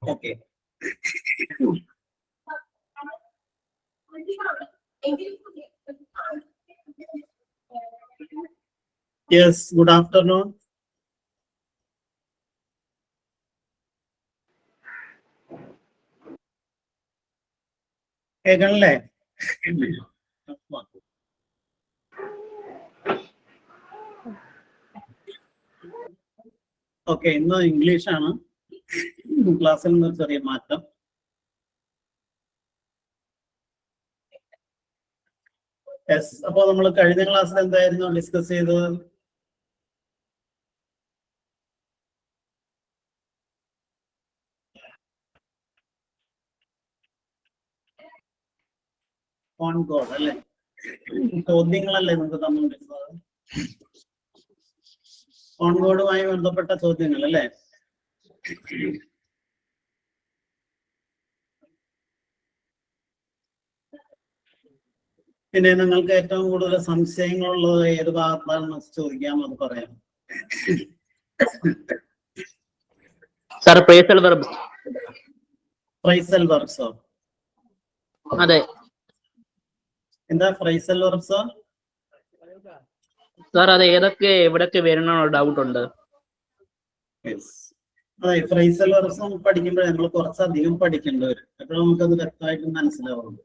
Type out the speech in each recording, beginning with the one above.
Okay. Yes, good afternoon. കേൾക്കണല്ലേ? Okay, ഇന്ന് English ആണ് ക്ലാസ്സിൽ നിന്ന് ചെറിയ മാറ്റം. യെസ്, അപ്പൊ നമ്മൾ കഴിഞ്ഞ ക്ലാസ്സിൽ എന്തായിരുന്നു ഡിസ്കസ് ചെയ്തത്? ഓൺ ഗോഡ് അല്ലേ? ചോദ്യങ്ങളല്ലേ നമുക്ക് തന്നിട്ടുള്ളത്? ഓൺ ഗോഡുമായി ബന്ധപ്പെട്ട ചോദ്യങ്ങൾ അല്ലേ? പിന്നെ നിങ്ങൾക്ക് ഏറ്റവും കൂടുതൽ സംശയങ്ങളുള്ളത് ഏത് ഭാഗത്താണെന്ന് ചോദിക്കാം, അത് പറയാം. Sir phrasal verbs. ഫ്രൈസൽ വെർബ്സോ? അതെ. എന്താ ഫ്രൈസൽ വെർബ്സോ? സാർ അത് ഏതൊക്കെ എവിടൊക്കെ വരണമെന്നുള്ള ഡൗട്ട് ഉണ്ട്. അതെ, ഫ്രൈസൽ വെർബ്സ് പഠിക്കുമ്പോൾ നമ്മൾ കുറച്ചധികം പഠിക്കേണ്ടി വരും. എപ്പോഴും നമുക്കത് വ്യക്തമായിട്ട് മനസ്സിലാവുള്ളൂ.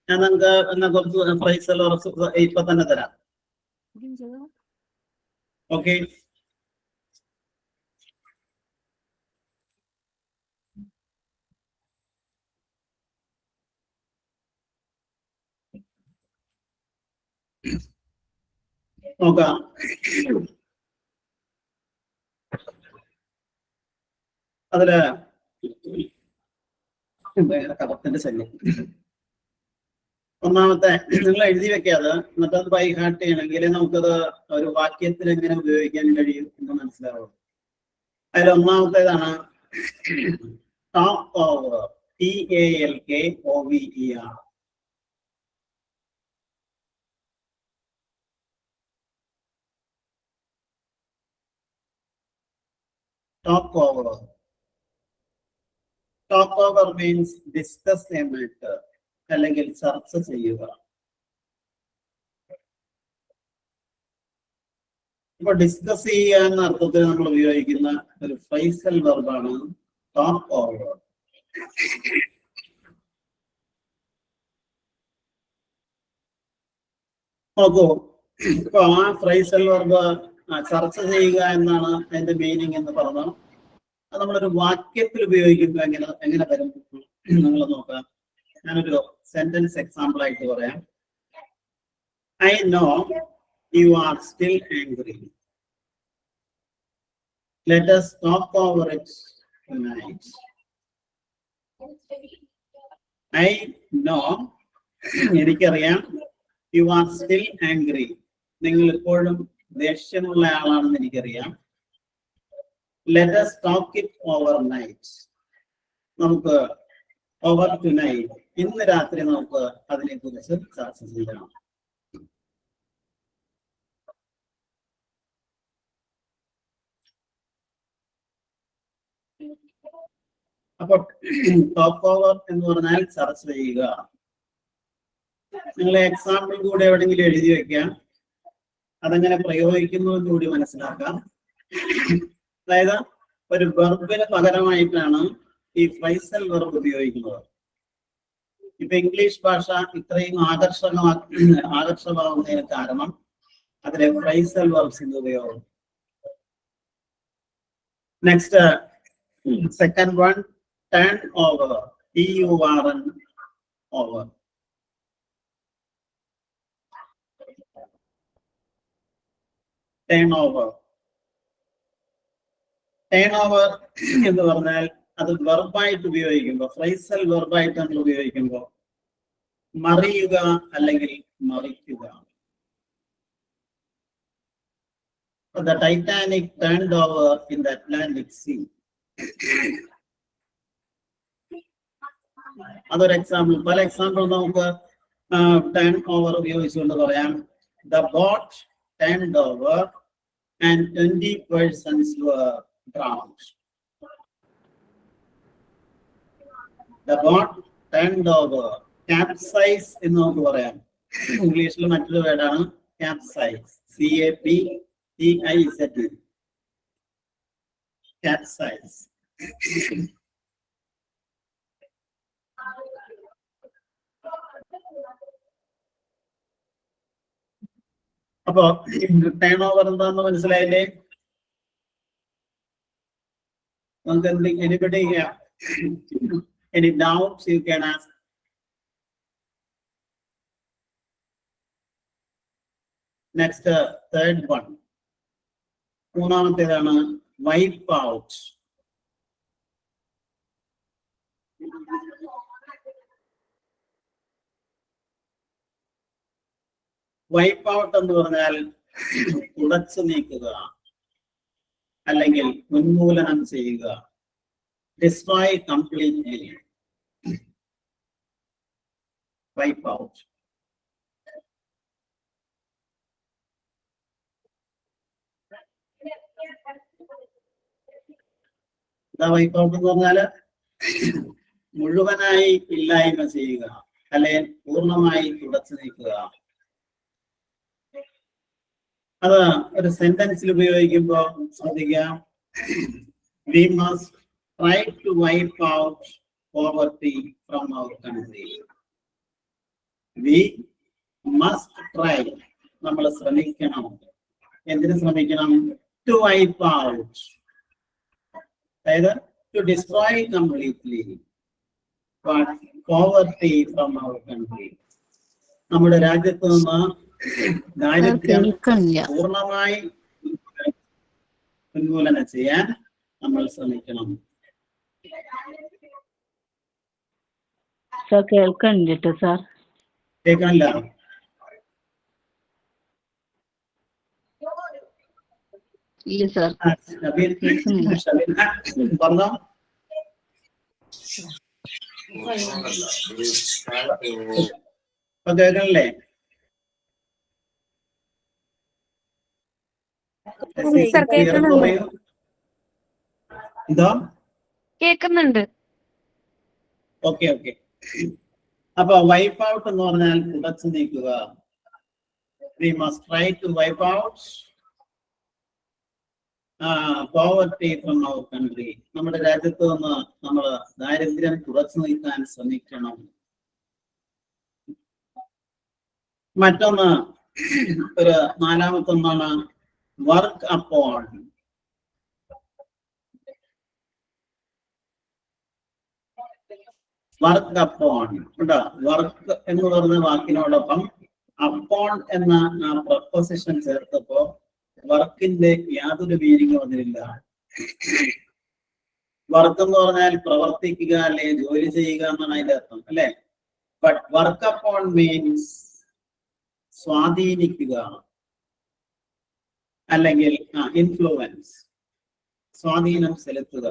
ഞാൻ നിങ്ങൾക്ക് എന്നാ കുറച്ച് ഫ്രൈസൽ വെർബ്സ് ഇപ്പൊ തന്നെ തരാം. ഓക്കെ, നോക്കാം. അതില് കപത്തിന്റെ ശല്യം. ഒന്നാമത്തെ നിങ്ങൾ എഴുതി വെക്കാതെ എന്നിട്ട് അത് ബൈ ഹാർട്ട് ചെയ്യണമെങ്കിൽ നമുക്കത് ഒരു വാക്യത്തിൽ എങ്ങനെ ഉപയോഗിക്കാൻ കഴിയും എന്ന് മനസ്സിലാവും. അതിൽ ഒന്നാമത്തേതാണ് talk over. TALKOVER. Talk over. Talk over means discuss a matter, അല്ലെങ്കിൽ ചർച്ച ചെയ്യുക. ഇപ്പൊ ഡിസ്കസ് ചെയ്യുക എന്ന അർത്ഥത്തിൽ നമ്മൾ ഉപയോഗിക്കുന്ന ഒരു ഫ്രൈസൽ വെർബാണ് ടോക്ക് ഓവർ. നോക്കൂ, ഇപ്പൊ ആ ഫ്രൈസൽ വെർബ് ചർച്ച ചെയ്യുക എന്നാണ് അതിന്റെ മീനിങ് എന്ന് പറഞ്ഞു. അത് നമ്മളൊരു വാക്യത്തിൽ ഉപയോഗിക്കുമ്പോൾ എങ്ങനെ വരും നിങ്ങൾ നോക്കാം. ഞാനൊരു സെന്റൻസ് എക്സാമ്പിൾ ആയിട്ട് പറയാം. I know you are still angry. Let us talk over it tonight. I know, എനിക്കറിയാം, you are still angry. നിങ്ങൾ ഇപ്പോഴും ദേഷ്യമുള്ള ആളാണെന്ന് എനിക്കറിയാം. Let us talk it overnight. നമുക്ക് over tonight, ഇന്ന് രാത്രി നമുക്ക് അതിനെ കുറിച്ച് ചർച്ച ചെയ്യാം. അപ്പൊ ടോക്ക് ഓവർ എന്ന് പറഞ്ഞാൽ ചർച്ച ചെയ്യുക. നിങ്ങൾ എക്സാമ്പിൾ കൂടെ എവിടെയെങ്കിലും എഴുതി വെക്കാം, അതെങ്ങനെ പ്രയോഗിക്കുന്നു എന്ന് കൂടി മനസ്സിലാക്കാം. അതായത് ഒരു വെർബിന് പകരമായിട്ടാണ് ഈ ഫ്രൈസൽ വെർബ് ഉപയോഗിക്കുന്നത്. ഇപ്പൊ ഇംഗ്ലീഷ് ഭാഷ ഇത്രയും ആകർഷകമാവുന്നതിന് കാരണം അതിലെ ഫ്രൈസൽ വെർബ്സിന്റെ ഉപയോഗം. Next, second one, turn over. TURN over. Turn over. Turn over എന്ന് പറഞ്ഞാൽ അത് വെർബായിട്ട് ഉപയോഗിക്കുമ്പോൾ, ഫ്രൈസൽ വെർബായിട്ട് നമ്മൾ ഉപയോഗിക്കുമ്പോൾ മറിയുക അല്ലെങ്കിൽ മറിക്കുക. The Titanic turned over in the Atlantic Sea. അതൊരു എക്സാമ്പിൾ. പല എക്സാമ്പിൾ നമുക്ക് ടേൺ ഓവർ ഉപയോഗിച്ചുകൊണ്ട് പറയാം. The boat turned over and 20 persons were drowned. The boat turned over. Capsize എന്ന് നമുക്ക് പറയാം. ഇംഗ്ലീഷിൽ മറ്റൊരു വേർഡാണ് capsize. CAPSIZE. Capsize. അപ്പോ ടേൺ ഓവർ എന്താന്ന് മനസ്സിലായില്ലേ? നമുക്ക് anybody any doubts you can ask. Next, third one. മൂന്നാമത്തേതാണ് wipe out. Wipe out എന്ന് പറഞ്ഞാൽ തുടച്ചു നീക്കുക അല്ലെങ്കിൽ ഉന്മൂലനം ചെയ്യുക. Destroy completely. Wipe out. എന്താ വൈപ്പ് ഔട്ട് എന്ന് പറഞ്ഞാല് മുഴുവനായി ഇല്ലായ്മ ചെയ്യുക അല്ലെങ്കിൽ പൂർണ്ണമായി തുടച്ചു നീക്കുക. അത് ഒരു സെന്റൻസിൽ ഉപയോഗിക്കുമ്പോൾ ശ്രദ്ധിക്കാം. We must try to wipe out poverty from our country. We must try. നമ്മൾ ശ്രമിക്കണം. എന്തിനു ശ്രമിക്കണം? To wipe out. അതായത് to destroy completely poverty from our country. നമ്മുടെ രാജ്യത്ത് നിന്ന് ദാരിദ്ര്യം പൂർണ്ണമായി ഉന്മൂലനം ചെയ്യാൻ നമ്മൾ ശ്രമിക്കണം. കേൾക്കണില്ല സാർ. കേൾക്കണില്ല? ഇല്ല സാർ. പറഞ്ഞോ. ഇപ്പൊ കേൾക്കണില്ലേ? എന്തോ കേക്കുന്നുണ്ട്. Okay okay. അപ്പൊ വൈപ്പ് ഔട്ട് എന്ന് പറഞ്ഞാൽ തുടച്ചു നീക്കുക. We must try to wipe out poverty from our country. നമ്മുടെ രാജ്യത്ത് നിന്ന് നമ്മൾ ദാരിദ്ര്യം തുടച്ചു നീക്കാൻ ശ്രമിക്കണം. മറ്റൊന്ന്, ഒരു നാലാമത്തെ ഒന്നാണ് വർക്ക് അപ്പോൺ. വർക്ക് അപ്പോൺ കേട്ടോ. വർക്ക് എന്ന് പറഞ്ഞ വാക്കിനോടൊപ്പം അപ്പോൺ എന്ന പ്രപ്പോസിഷൻ ചേർത്തപ്പോ വർക്കിന്റെ യാതൊരു മീനിങ്ങും അതിലില്ല. വർക്ക് എന്ന് പറഞ്ഞാൽ പ്രവർത്തിക്കുക അല്ലെ ജോലി ചെയ്യുക എന്നാണ് അതിന്റെ അർത്ഥം അല്ലെ. ബട്ട് വർക്ക് അപ്പോൺ മീൻസ് സ്വാധീനിക്കുക അല്ലെങ്കിൽ ഇൻഫ്ലുവൻസ്, സ്വാധീനം ചെലുത്തുക.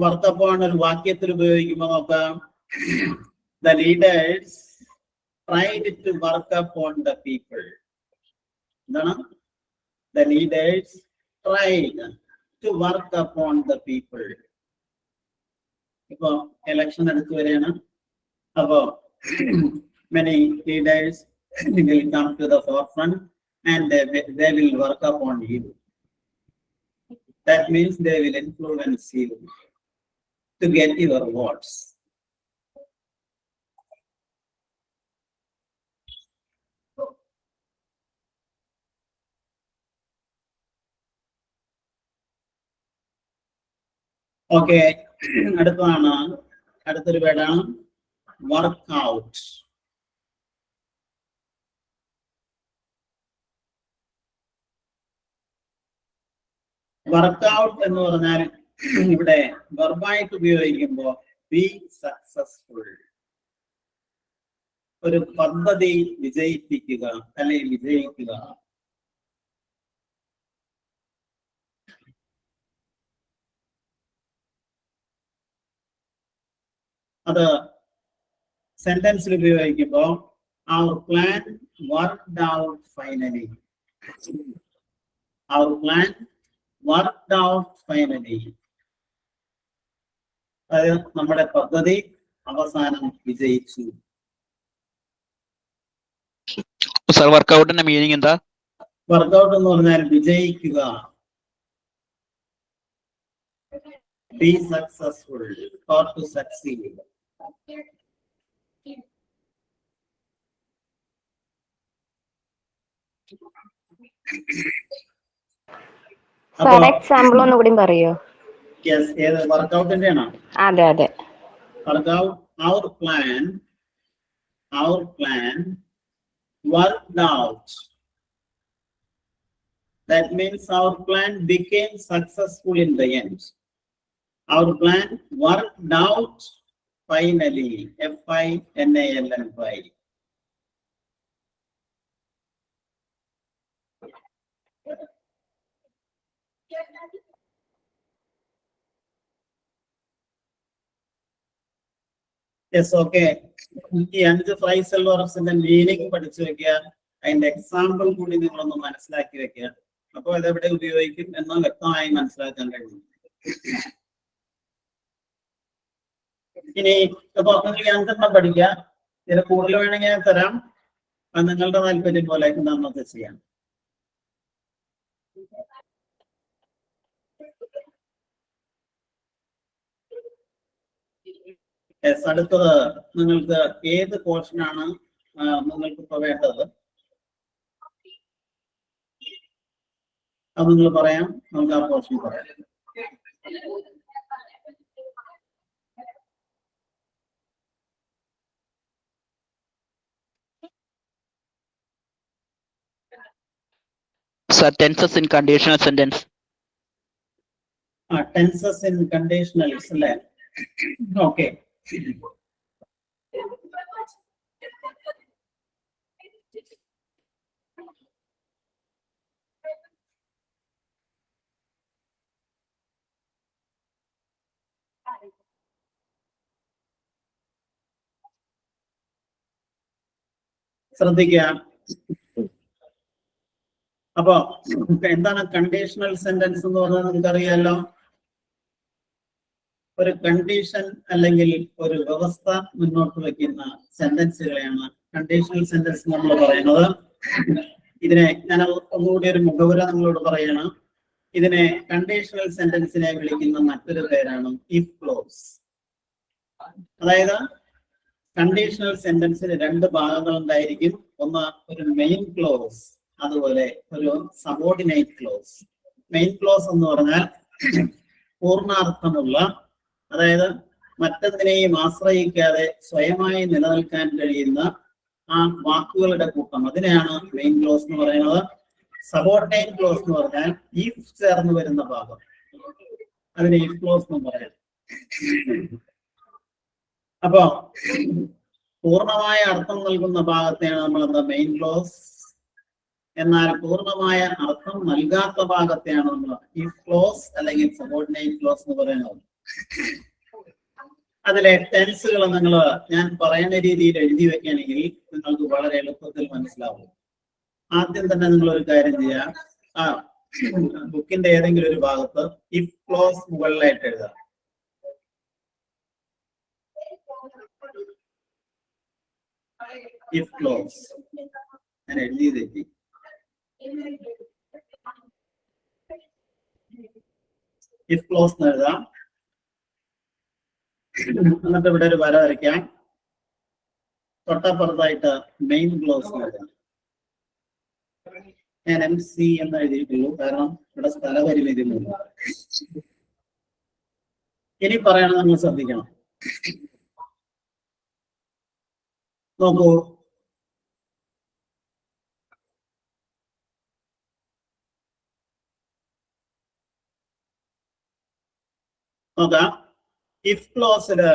വർക്ക് അപ്പോൺ ഒരു വാക്യത്തിൽ ഉപയോഗിക്കുമ്പോൾ നോക്കാം. The leaders tried to work upon the people. എന്താണ്? The leaders tried to work upon the people. ഇപ്പൊ election അടുത്ത് വരെയാണ്. അപ്പോ many leaders will come to the forefront and they will work upon you. That means they will influence you to get your votes. Okay, അടുത്തൊരു വേർഡാണ് work out. Workout എന്ന് പറഞ്ഞാൽ ഇവിടെ വെർബായിട്ട് ഉപയോഗിക്കുമ്പോൾ ബി സക്സസ്ഫുൾ, ഒരു പദ്ധതി വിജയിപ്പിക്കുക അല്ലെങ്കിൽ വിജയിക്കുക. അത് സെന്റൻസിൽ ഉപയോഗിക്കുമ്പോൾ our plan worked out finally. Our plan worked out finally. അതായത് നമ്മുടെ പദ്ധതി അവസാനം വിജയിച്ചു. സർ വർക്കൗട്ടിന്റെ മീനിങ് എന്താ? വർക്ക്ഔട്ട് എന്ന് പറഞ്ഞാൽ വിജയിക്കുക, be successful or to succeed. Sir example ഒന്നുകൂടി പറയോ? യെസ്, ഏത് വർക്ക്ഔട്ടിന്റെ ആണോ? അതെ അതെ. Workout, our plan worked out. That means our plan became successful in the end. Our plan worked out finally. Finally. Yes, okay. ഈ 5 ഫ്രൈസൽ വർബ്സിന്റെ മീനിങ് പഠിച്ചു വെക്കുക, അതിന്റെ എക്സാമ്പിൾ കൂടി നിങ്ങളൊന്ന് മനസ്സിലാക്കി വെക്കുക. അപ്പോൾ അതെവിടെ ഉപയോഗിക്കും എന്ന് വ്യക്തമായി മനസ്സിലാക്കാൻ കഴിയും. ഇനി ഇപ്പൊ നിങ്ങൾക്ക് 5 പഠിക്കുക, ഇതിന് കൂടുതൽ വേണമെങ്കിൽ ഞാൻ തരാം. അത് നിങ്ങളുടെ താല്പര്യം പോലെ എന്താണെന്നൊക്കെ ചെയ്യാം. അടുത്തത് നിങ്ങൾക്ക് ഏത് പോർഷനാണ് നിങ്ങൾക്ക് ഇപ്പൊ വേണ്ടത്? അത് നിങ്ങൾ പറയാം, നമുക്ക് ആ പോർഷൻ പറയാം. Sir, tenses in conditional sentence. Tenses in conditionals അല്ലേ? ഓക്കെ. ശ്രദ്ധിക്കുക. അപ്പൊ എന്താണ് കണ്ടീഷണൽ സെന്റൻസ് എന്ന് പറഞ്ഞാൽ നമുക്കറിയാലോ. ഒരു കണ്ടീഷൻ അല്ലെങ്കിൽ ഒരു വ്യവസ്ഥ മുന്നോട്ട് വെക്കുന്ന സെന്റൻസുകളെയാണ് കണ്ടീഷണൽ സെന്റൻസ് നമ്മൾ പറയുന്നത്. ഇതിനെ ഞാൻ ഒന്നുകൂടി ഒരു മുഖവുര നിങ്ങളോട് പറയണം. ഇതിനെ കണ്ടീഷണൽ സെന്റൻസിനെ വിളിക്കുന്ന മറ്റൊരു പേരാണ് ഇഫ് ക്ലോസ്. അതായത് കണ്ടീഷണൽ സെന്റൻസിന് 2 ഭാഗങ്ങൾ ഉണ്ടായിരിക്കും. ഒന്ന് ഒരു മെയിൻ ക്ലോസ്, അതുപോലെ ഒരു സബോർഡിനേറ്റ് ക്ലോസ്. മെയിൻ ക്ലോസ് എന്ന് പറഞ്ഞാൽ പൂർണ്ണാർത്ഥമുള്ള, അതായത് മറ്റെന്തിനെയും ആശ്രയിക്കാതെ സ്വയമായി നിലനിൽക്കാൻ കഴിയുന്ന ആ വാക്കുകളുടെ കൂട്ടം, അതിനെയാണ് മെയിൻ ക്ലോസ് എന്ന് പറയുന്നത്. സബോർഡിനേറ്റ് ക്ലോസ് എന്ന് പറഞ്ഞാൽ ഇഫ് ചേർന്ന് വരുന്ന ഭാഗം, അതിനെ ഇഫ് ക്ലോസ് എന്ന് പറയാം. അപ്പോ പൂർണ്ണമായ അർത്ഥം നൽകുന്ന ഭാഗത്തെയാണ് നമ്മൾ എന്താ മെയിൻ ക്ലോസ്. എന്നാൽ പൂർണ്ണമായ അർത്ഥം നൽകാത്ത ഭാഗത്തെയാണ് നമ്മൾ ഇഫ് ക്ലോസ് അല്ലെങ്കിൽ സബോർഡിനേറ്റ് ക്ലോസ് എന്ന് പറയുന്നത്. അതിലെ ടെൻസുകൾ നിങ്ങൾ ഞാൻ പറയുന്ന രീതിയിൽ എഴുതി വെക്കുകയാണെങ്കിൽ നിങ്ങൾക്ക് വളരെ എളുപ്പത്തിൽ മനസ്സിലാവും. ആദ്യം തന്നെ നിങ്ങൾ ഒരു കാര്യം ചെയ്യാം, ആ ബുക്കിന്റെ ഏതെങ്കിലും ഒരു ഭാഗത്ത് ഇഫ് ക്ലോസ് മുകളിലായിട്ട് എഴുതാം. ഇഫ് ക്ലോസ് ഞാൻ എഴുതി തെറ്റി. ഇഫ് ക്ലോസ് എന്ന് എഴുതാം. എന്നിട്ട് ഇവിടെ ഒരു വര വരയ്ക്കാം. തൊട്ടപ്പുറത്തായിട്ട് മെയിൻ ക്ലോസ് എഴുതാം. ഞാൻ MC എന്ന് എഴുതിയിട്ടുള്ളൂ, കാരണം ഇവിടെ സ്ഥലപരിമിതിയില്ല. ഇനി പറയണം, നമ്മൾ ശ്രദ്ധിക്കണം. നോക്കൂ, നോക്കാം. ഇഫ് ക്ലോസില്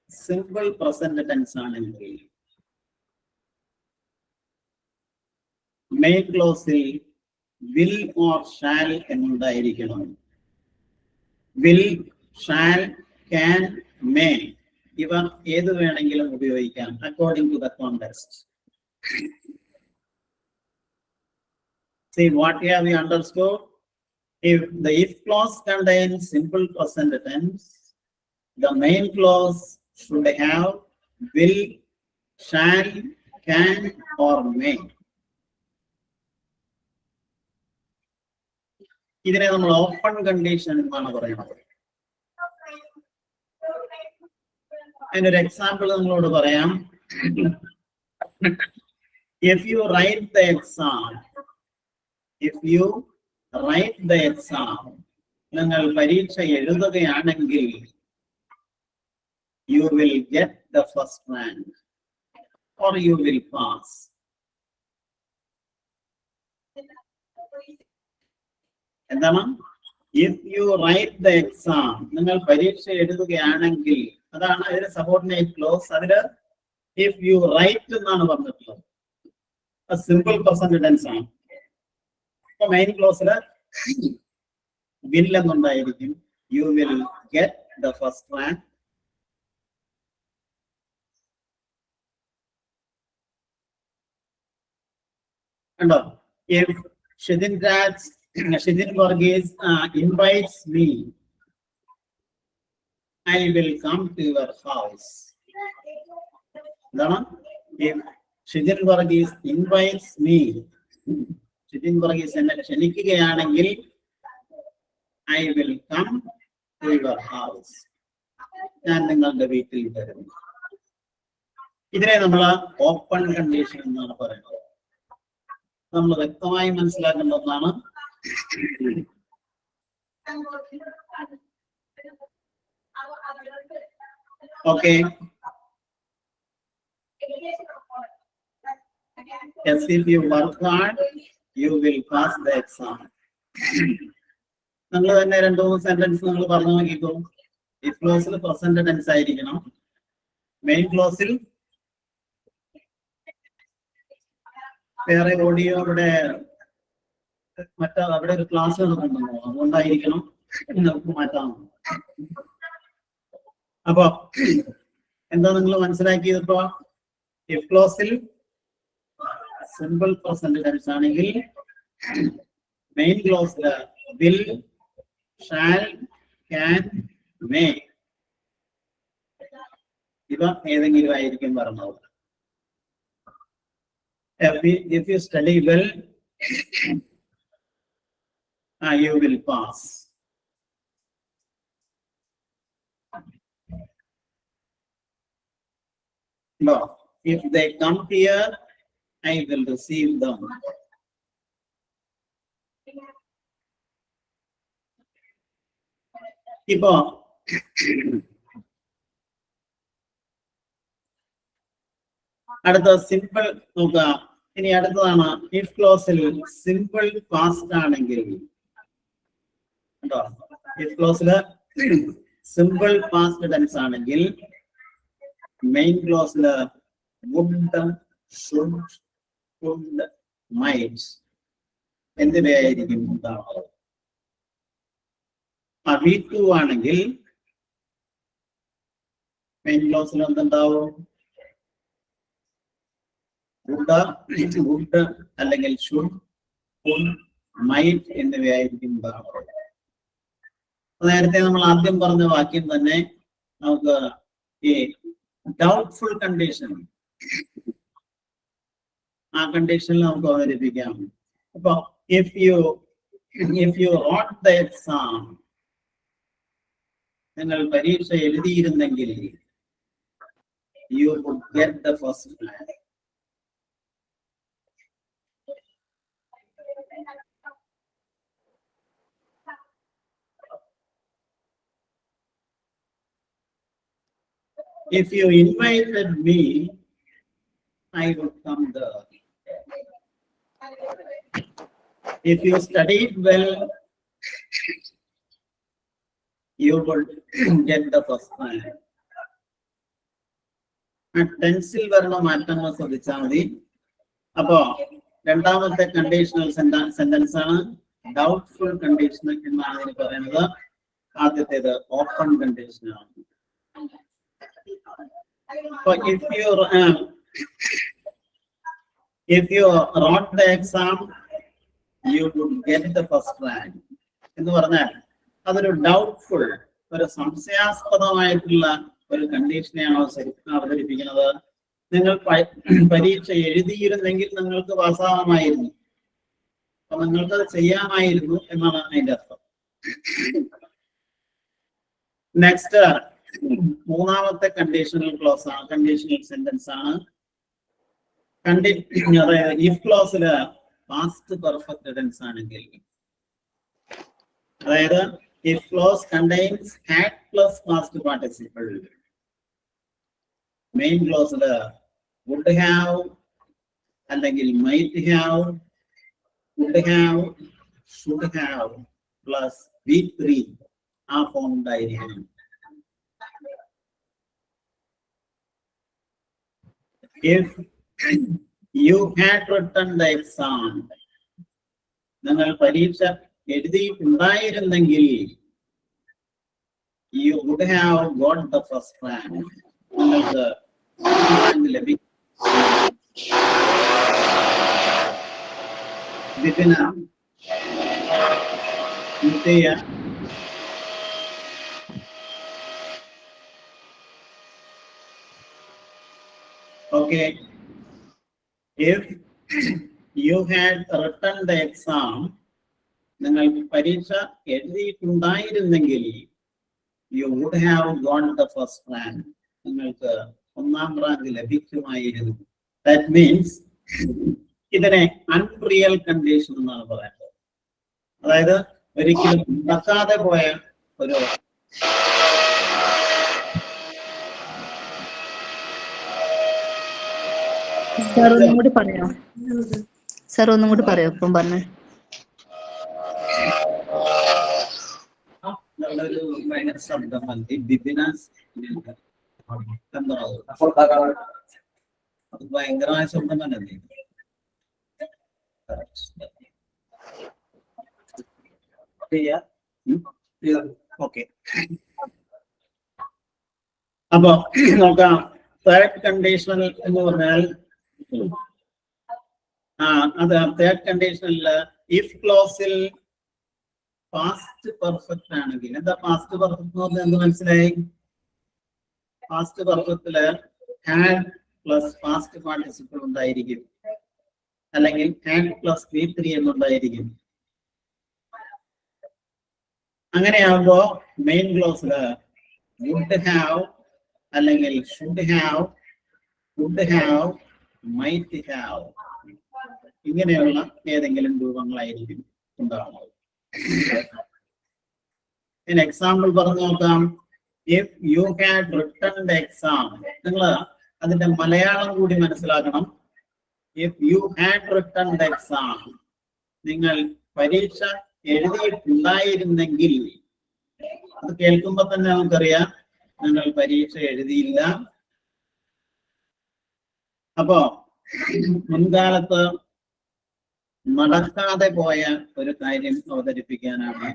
സിമ്പിൾ പ്രസന്റ് ടെൻസ് ആണെങ്കിൽ മെയിൻ ക്ലോസിൽ വിൽ ഓർ ഷാൽ എന്നുണ്ടായിരിക്കണം. വിൽ, ഷാൽ, ക്യാൻ, മേ ഇവ ഏത് വേണമെങ്കിലും ഉപയോഗിക്കാം according to the context. See what have we understood? If the if clause contains simple present tense, the main clause should have will, shall, can or may. ഇതിനെ നമ്മൾ open condition എന്നാണ് പറയുന്നത്. അതിനൊരു example നിങ്ങളോട് പറയാം. If you write the exam, നിങ്ങൾ പരീക്ഷ എഴുതുകയാണെങ്കിൽ you will get the first rank or you will pass. എന്താണ്? If you write the exam, നിങ്ങൾ പരീക്ഷ എഴുതുകയാണെങ്കിൽ, അതാണ് അതിന്റെ സബോർഡിനേറ്റ് ക്ലോസ്. അതില് if you write എന്നാണ് പറഞ്ഞിട്ടുള്ളത്. സിമ്പിൾ പ്രസന്റ് ടെൻസ് ആണ്. ഇപ്പൊ മെയിൻ ക്ലോസില് വിൽ എന്നുണ്ടായിരിക്കും. You will get the first rank. കണ്ടോ? If Shidin Varghese invites me, I will come to your house. If Shidin Varghese invites me, Shidin Varghese എന്നെ ക്ഷണിക്കുകയാണെങ്കിൽ I will come to your house. ഞാൻ നിങ്ങളുടെ വീട്ടിൽ വരും. ഇതിനെ നമ്മൾ open condition എന്നാണ് പറയുന്നത്. നമ്മൾ വ്യക്തമായി മനസ്സിലാക്കേണ്ട ഒന്നാണ്. Okay, yes, if you work hard, you will pass the exam. നിങ്ങൾ തന്നെ 2-3 സെന്റൻസ് നിങ്ങൾ പറഞ്ഞു നോക്കിക്കോ. ഇഫ് ക്ലോസിൽ പ്രസന്റ് ടെൻസ് ആയിരിക്കണം. മെയിൻ ക്ലോസിൽ വേറെ ഓഡിയോ അവിടെ അവിടെ ഒരു ക്ലാസ് നടക്കുന്നുണ്ടോ, അതുകൊണ്ടായിരിക്കണം. നമുക്ക് മാറ്റാം. അപ്പൊ എന്താ നിങ്ങൾ മനസ്സിലാക്കിയതിപ്പോ? ഇഫ് ക്ലോസിൽ സിമ്പിൾ പ്രസന്റ് ടെൻസ് ആണെങ്കിൽ മെയിൻ ക്ലോസിൽ വിൽ, ഷാൽ, ക്യാൻ, മേ ഇവ ഏതെങ്കിലും ആയിരിക്കും പറഞ്ഞത്. If you study well, you will pass. No, if they come here, I will receive them. ഇപ്പോ അടുത്ത സിമ്പിൾ നോക്കുക. ഇനി അടുത്തതാണ് ഇഫ് ക്ലോസിൽ സിമ്പിൾ പാസ്റ്റ് ആണെങ്കിൽ. കേട്ടോ, ഇഫ് ക്ലോസില് സിമ്പിൾ പാസ്റ്റ് ടെൻസ് ആണെങ്കിൽ മെയിൻ ക്ലോസില് വുഡ്, ഷുഡ്, കുഡ്, മൈറ്റ് എന്നിവയായിരിക്കും ഉണ്ടാവുന്നത്. V2 ആണെങ്കിൽ മെയിൻ ക്ലോസിൽ എന്തുണ്ടാവും? വുഡ് അല്ലെങ്കിൽ ഷുഡ്, കുഡ്, മൈറ്റ് എന്നിവയായിരിക്കും ഉണ്ടാവുന്നത്. നേരത്തെ നമ്മൾ ആദ്യം പറഞ്ഞ വാക്യം തന്നെ നമുക്ക് ഈ ഡൗട്ട്ഫുൾ കണ്ടീഷൻ, ആ കണ്ടീഷനിൽ നമുക്ക് അവതരിപ്പിക്കാം. അപ്പൊ if you wrote the exam, നിങ്ങൾ പരീക്ഷ എഴുതിയിരുന്നെങ്കിൽ you would get the first rank. If you invited me, I would come there. If you studied well, you would get the first rank. ടെൻസിൽ വരുന്ന മാറ്റങ്ങൾ ശ്രദ്ധിച്ചാൽ മതി. അപ്പോ രണ്ടാമത്തെ കണ്ടീഷണൽ സെന്റൻസ് ആണ് doubtful condition എന്നാണ് ഇതിന് പറയുന്നത്. ആദ്യത്തേത് ഓപ്പൺ കണ്ടീഷൻ ആണ്. അപ്പൊ if you wrote the exam, you would get the first rank എന്ന് പറഞ്ഞാൽ അതൊരു ഡൗട്ട്ഫുൾ, ഒരു സംശയാസ്പദമായിട്ടുള്ള ഒരു കണ്ടീഷനെയാണോ ശരിക്കും അവതരിപ്പിക്കുന്നത്. നിങ്ങൾ പരീക്ഷ എഴുതിയിരുന്നെങ്കിൽ നിങ്ങൾക്ക് പാസ്സാവാമായിരുന്നു, അപ്പൊ നിങ്ങൾക്കത് ചെയ്യാമായിരുന്നു എന്നാണ് അതിന്റെ അർത്ഥം. നെക്സ്റ്റ് മൂന്നാമത്തെ കണ്ടീഷണൽ ക്ലോസ് ആണ്, കണ്ടീഷണൽ സെന്റൻസ് ആണ്. ഇഫ് ക്ലോസില് പാസ്റ്റ് പെർഫെക്റ്റ് ടെൻസ് ആണെങ്കിൽ, അതായത് if clause contains had plus past participle, main ക്ലോസില് would have അല്ലെങ്കിൽ might have, would have, should have plus V3 ആ ഫോം ഉണ്ടായിരിക്കണം. If you had written the exam, നിങ്ങൾ പരീക്ഷ എഴുതിയിട്ടുണ്ടായിരുന്നെങ്കിൽ you would have got the first rank, നിങ്ങൾക്ക് rank ലഭിക്കും. വിപിന, നിത്യ, okay. If you had written the exam, നിങ്ങൾ പരീക്ഷ എഴുതിയിട്ടുണ്ടായിരുന്നെങ്കിൽ you would have got the first rank, നിങ്ങൾക്ക് ഒന്നാം റാങ്ക് ലഭിക്കുമായിരുന്നു. That means ഇതിനെ അൺറിയൽ കണ്ടീഷൻ എന്നാണ് പറയുന്നത്. അതായത് ഒരിക്കലും നടക്കാതെ പോയ ഒരു സാർ ഒന്നും കൂടി പറയോ? സാർ ഒന്നും കൂടി പറയോ? ഇപ്പം പറഞ്ഞു ഒരു ഭയങ്കര ശബ്ദം മതി. ബിബിനാസ് അത് ഭയങ്കരമായ ശബ്ദം തന്നെ. ഓക്കെ, അപ്പൊ നോക്കാം. തേർഡ് കണ്ടീഷണൽ എന്ന് പറഞ്ഞാൽ അത് തേർഡ് കണ്ടീഷണലില് ഇഫ് ക്ലോസിൽ പാസ്റ്റ് പെർഫെക്റ്റ് ആണെങ്കിൽ, എന്താ പാസ്റ്റ് പെർഫെക്റ്റ് എന്ന് പറഞ്ഞാൽ എന്ത് മനസ്സിലായി? പാസ്റ്റ് പെർഫെക്റ്റില് ഹാഡ് പ്ലസ് പാസ്റ്റ് പാർട്ടിസിപ്പിൾ ഉണ്ടായിരിക്കും, അല്ലെങ്കിൽ ഹാഡ് പ്ലസ് V3 എന്നുണ്ടായിരിക്കും. അങ്ങനെയാകുമ്പോ മെയിൻ ക്ലോസില് വുഡ് ഹാവ് അല്ലെങ്കിൽ should have, would have, might have, ഇങ്ങനെയുള്ള ഏതെങ്കിലും രൂപങ്ങളായിരിക്കും ഉണ്ടാവുന്നത്. എക്സാമ്പിൾ പറഞ്ഞു നോക്കാം. If you had written the exam, നിങ്ങൾ അതിന്റെ മലയാളം കൂടി മനസ്സിലാക്കണം. If you had written the exam, നിങ്ങൾ പരീക്ഷ എഴുതിയിട്ടുണ്ടായിരുന്നെങ്കിൽ, അത് കേൾക്കുമ്പോ തന്നെ നമുക്കറിയാം നിങ്ങൾ പരീക്ഷ എഴുതിയില്ല. അപ്പോ മുൻകാലത്ത് നടക്കാതെ പോയ ഒരു കാര്യം അവതരിപ്പിക്കാനാണ്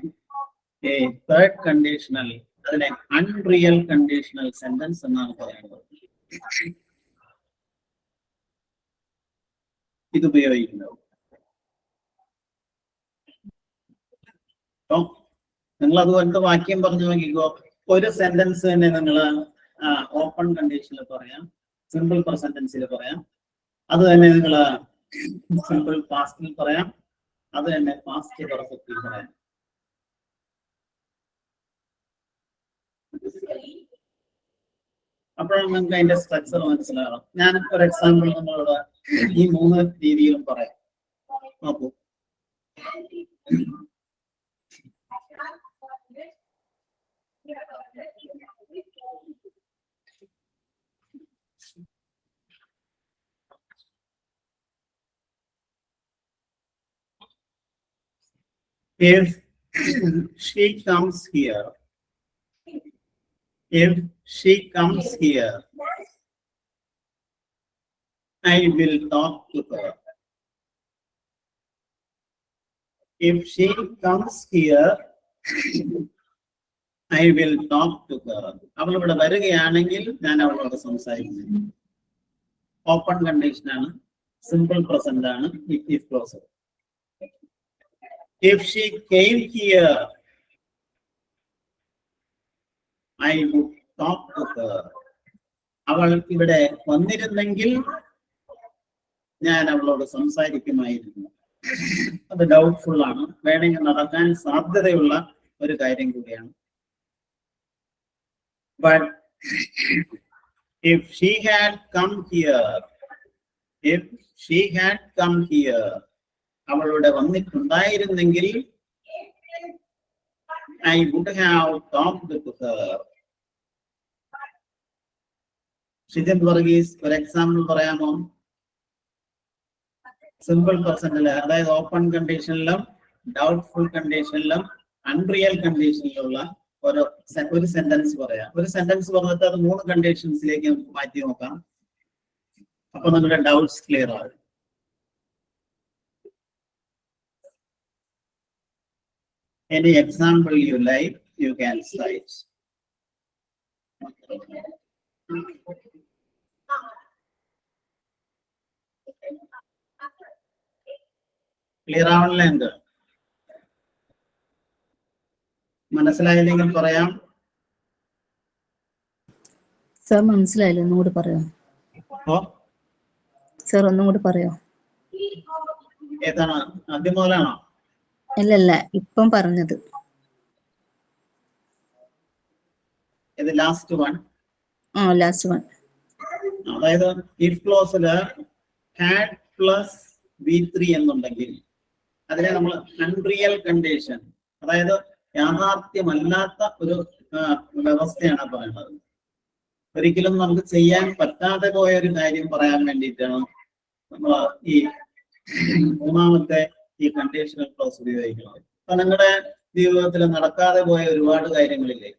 ഈ തേർഡ് കണ്ടീഷണൽ, അതിനെ അൺറിയൽ കണ്ടീഷണൽ സെന്റൻസ് എന്നാണ് പറയുന്നത്. ഇത് ഉപയോഗിക്കുന്നത്. അപ്പൊ നിങ്ങൾ അതുപോലത്തെ വാക്യം പറഞ്ഞു നോക്കിക്കോ. ഒരു സെന്റൻസ് തന്നെ നിങ്ങൾ ഓപ്പൺ കണ്ടീഷനിൽ പറയാം, സിമ്പിൾ പ്രസന്റൻസിൽ പറയാം. അത് തന്നെ നിങ്ങൾ സിമ്പിൾ പാസ്റ്റിൽ പറയാം, അത് തന്നെ പാസ്റ്റ് പെർഫെക്റ്റിൽ പറയാം. അപ്പോഴാണ് നിങ്ങൾക്ക് അതിന്റെ സ്ട്രക്ചർ മനസ്സിലാകണം. ഞാൻ ഒരു എക്സാമ്പിൾ നിങ്ങളോട് ഈ 3 രീതിയിലും പറയാം. നോക്കൂ. If she comes here, If she comes here, I will talk to her. If she comes here, I will talk to her. അവൾ ഇവിടെ വരികയാണെങ്കിൽ ഞാൻ അവളോട് സംസാരിക്കും. ഓപ്പൺ കണ്ടീഷൻ ആണ്, സിമ്പിൾ പ്രസന്റ് ആണ്, if clause. If she came here, I would talk to her. അവൾ ഇവിടെ വന്നിരുന്നെങ്കിൽ ഞാൻ അവളോട് സംസാരിക്കുമായിരുന്നു. അത് ഡൗട്ട്ഫുൾ ആണ്, വേണമെങ്കിൽ നടക്കാൻ സാധ്യതയുള്ള ഒരു കാര്യം കൂടിയാണ്. But if she had come here, if she had come here, അവളുടെ വന്നിട്ടുണ്ടായിരുന്നെങ്കിൽ I would have talked to her. Shijan Varghese ഒരു എക്സാമ്പിൾ പറയാമോ? സിമ്പിൾ പെർസെന്റില്, അതായത് ഓപ്പൺ കണ്ടീഷനിലും ഡൗട്ട്ഫുൾ കണ്ടീഷനിലും അൺറിയൽ കണ്ടീഷനിലുള്ള ഒരു സെന്റൻസ് പറയാം. ഒരു സെന്റൻസ് പറഞ്ഞിട്ട് അത് 3 കണ്ടീഷൻസിലേക്ക് നമുക്ക് മാറ്റി നോക്കാം. അപ്പൊ നിങ്ങളുടെ ഡൗട്ട്സ് ക്ലിയർ ആകും. Any example you like, you can cite. Clear ആവണല്ലോ? എന്ത് മനസ്സിലായില്ലെങ്കിൽ പറയാം. സർ മനസ്സിലായില്ല, ഒന്നുകൂടി പറയോ? സർ ഒന്നുകൂടി പറയോ? ഏതാണ്, ആദ്യം മുതലാണോ? അല്ലല്ല, ഇപ്പം പറഞ്ഞത്. ഇത് ലാസ്റ്റ് വൺ. Last one. അതായത് if ക്ലോസില് had പ്ലസ് V3 എന്നുണ്ടെങ്കിൽ അതിനെ നമ്മൾ അൺറിയൽ കണ്ടീഷൻ, അതായത് യാഥാർത്ഥ്യമല്ലാത്ത ഒരു വ്യവസ്ഥയാണ് പറയുന്നത്. ഒരിക്കലും നമുക്ക് ചെയ്യാൻ പറ്റാതെ പോയ ഒരു കാര്യം പറയാൻ വേണ്ടിയിട്ടാണ് നമ്മൾ ഈ 3ാമത്തെ ഈ കണ്ടീഷണൽ ക്ലോസ് ഉപയോഗിക്കുന്നത്. അപ്പൊ നിങ്ങളുടെ ജീവിതത്തിൽ നടക്കാതെ പോയ ഒരുപാട് കാര്യങ്ങളില്ലേ?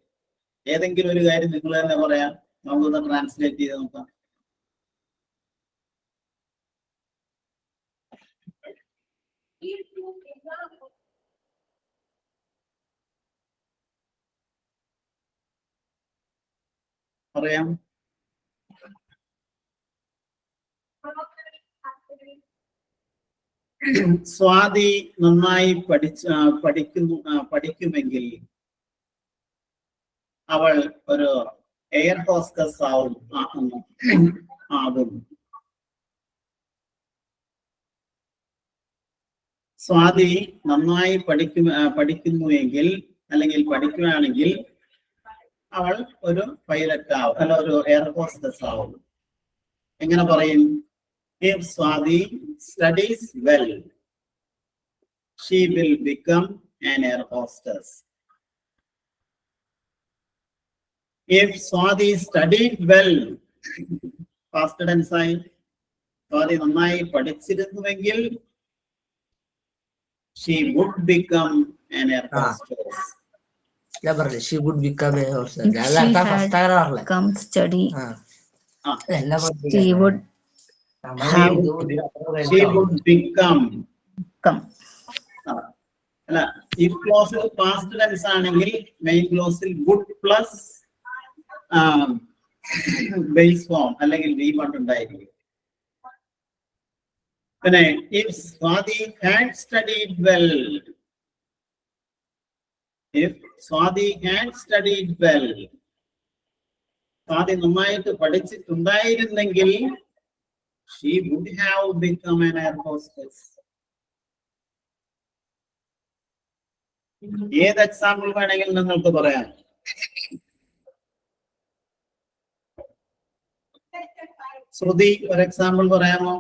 ഏതെങ്കിലും ഒരു കാര്യം നിങ്ങൾ തന്നെ പറയാം, നമുക്കൊന്ന് ട്രാൻസ്ലേറ്റ് ചെയ്ത് നോക്കാം. പറയാം. സ്വാതി നന്നായി പഠിക്കുമെങ്കിൽ അവൾ ഒരു എയർ ഹോസ്റ്റസ് ആകും. സ്വാതി നന്നായി പഠിക്കുന്നുവെങ്കിൽ അല്ലെങ്കിൽ പഠിക്കുകയാണെങ്കിൽ അവൾ ഒരു പൈലറ്റ് ആവും, അല്ല ഒരു എയർ ഹോസ്റ്റസ് ആവും. എങ്ങനെ പറയും? If Swati studies well, she will become an air hostess. If Swati studied well, past tense ആയി, സ്വാതി നന്നായി പഠിച്ചിരുന്നുവെങ്കിൽ she would become an air hostess. She would become a hostess. If she had come study, she would become. അല്ല, if clause past tense ആണെങ്കിൽ main ക്ലോസിൽ would plus base form അല്ലെങ്കിൽ V1 ഉണ്ടായിരിക്കും. പിന്നെ if Swati had studied well, if Swati had studied well, Swathi നന്നായിട്ട് പഠിച്ചിട്ടുണ്ടായിരുന്നെങ്കിൽ she would have become an air hostess. ഏത് example വേണമെങ്കിൽ നിങ്ങൾക്ക് പറയാം. ശ്രുതി ഒരു എക്സാമ്പിൾ പറയാമോ?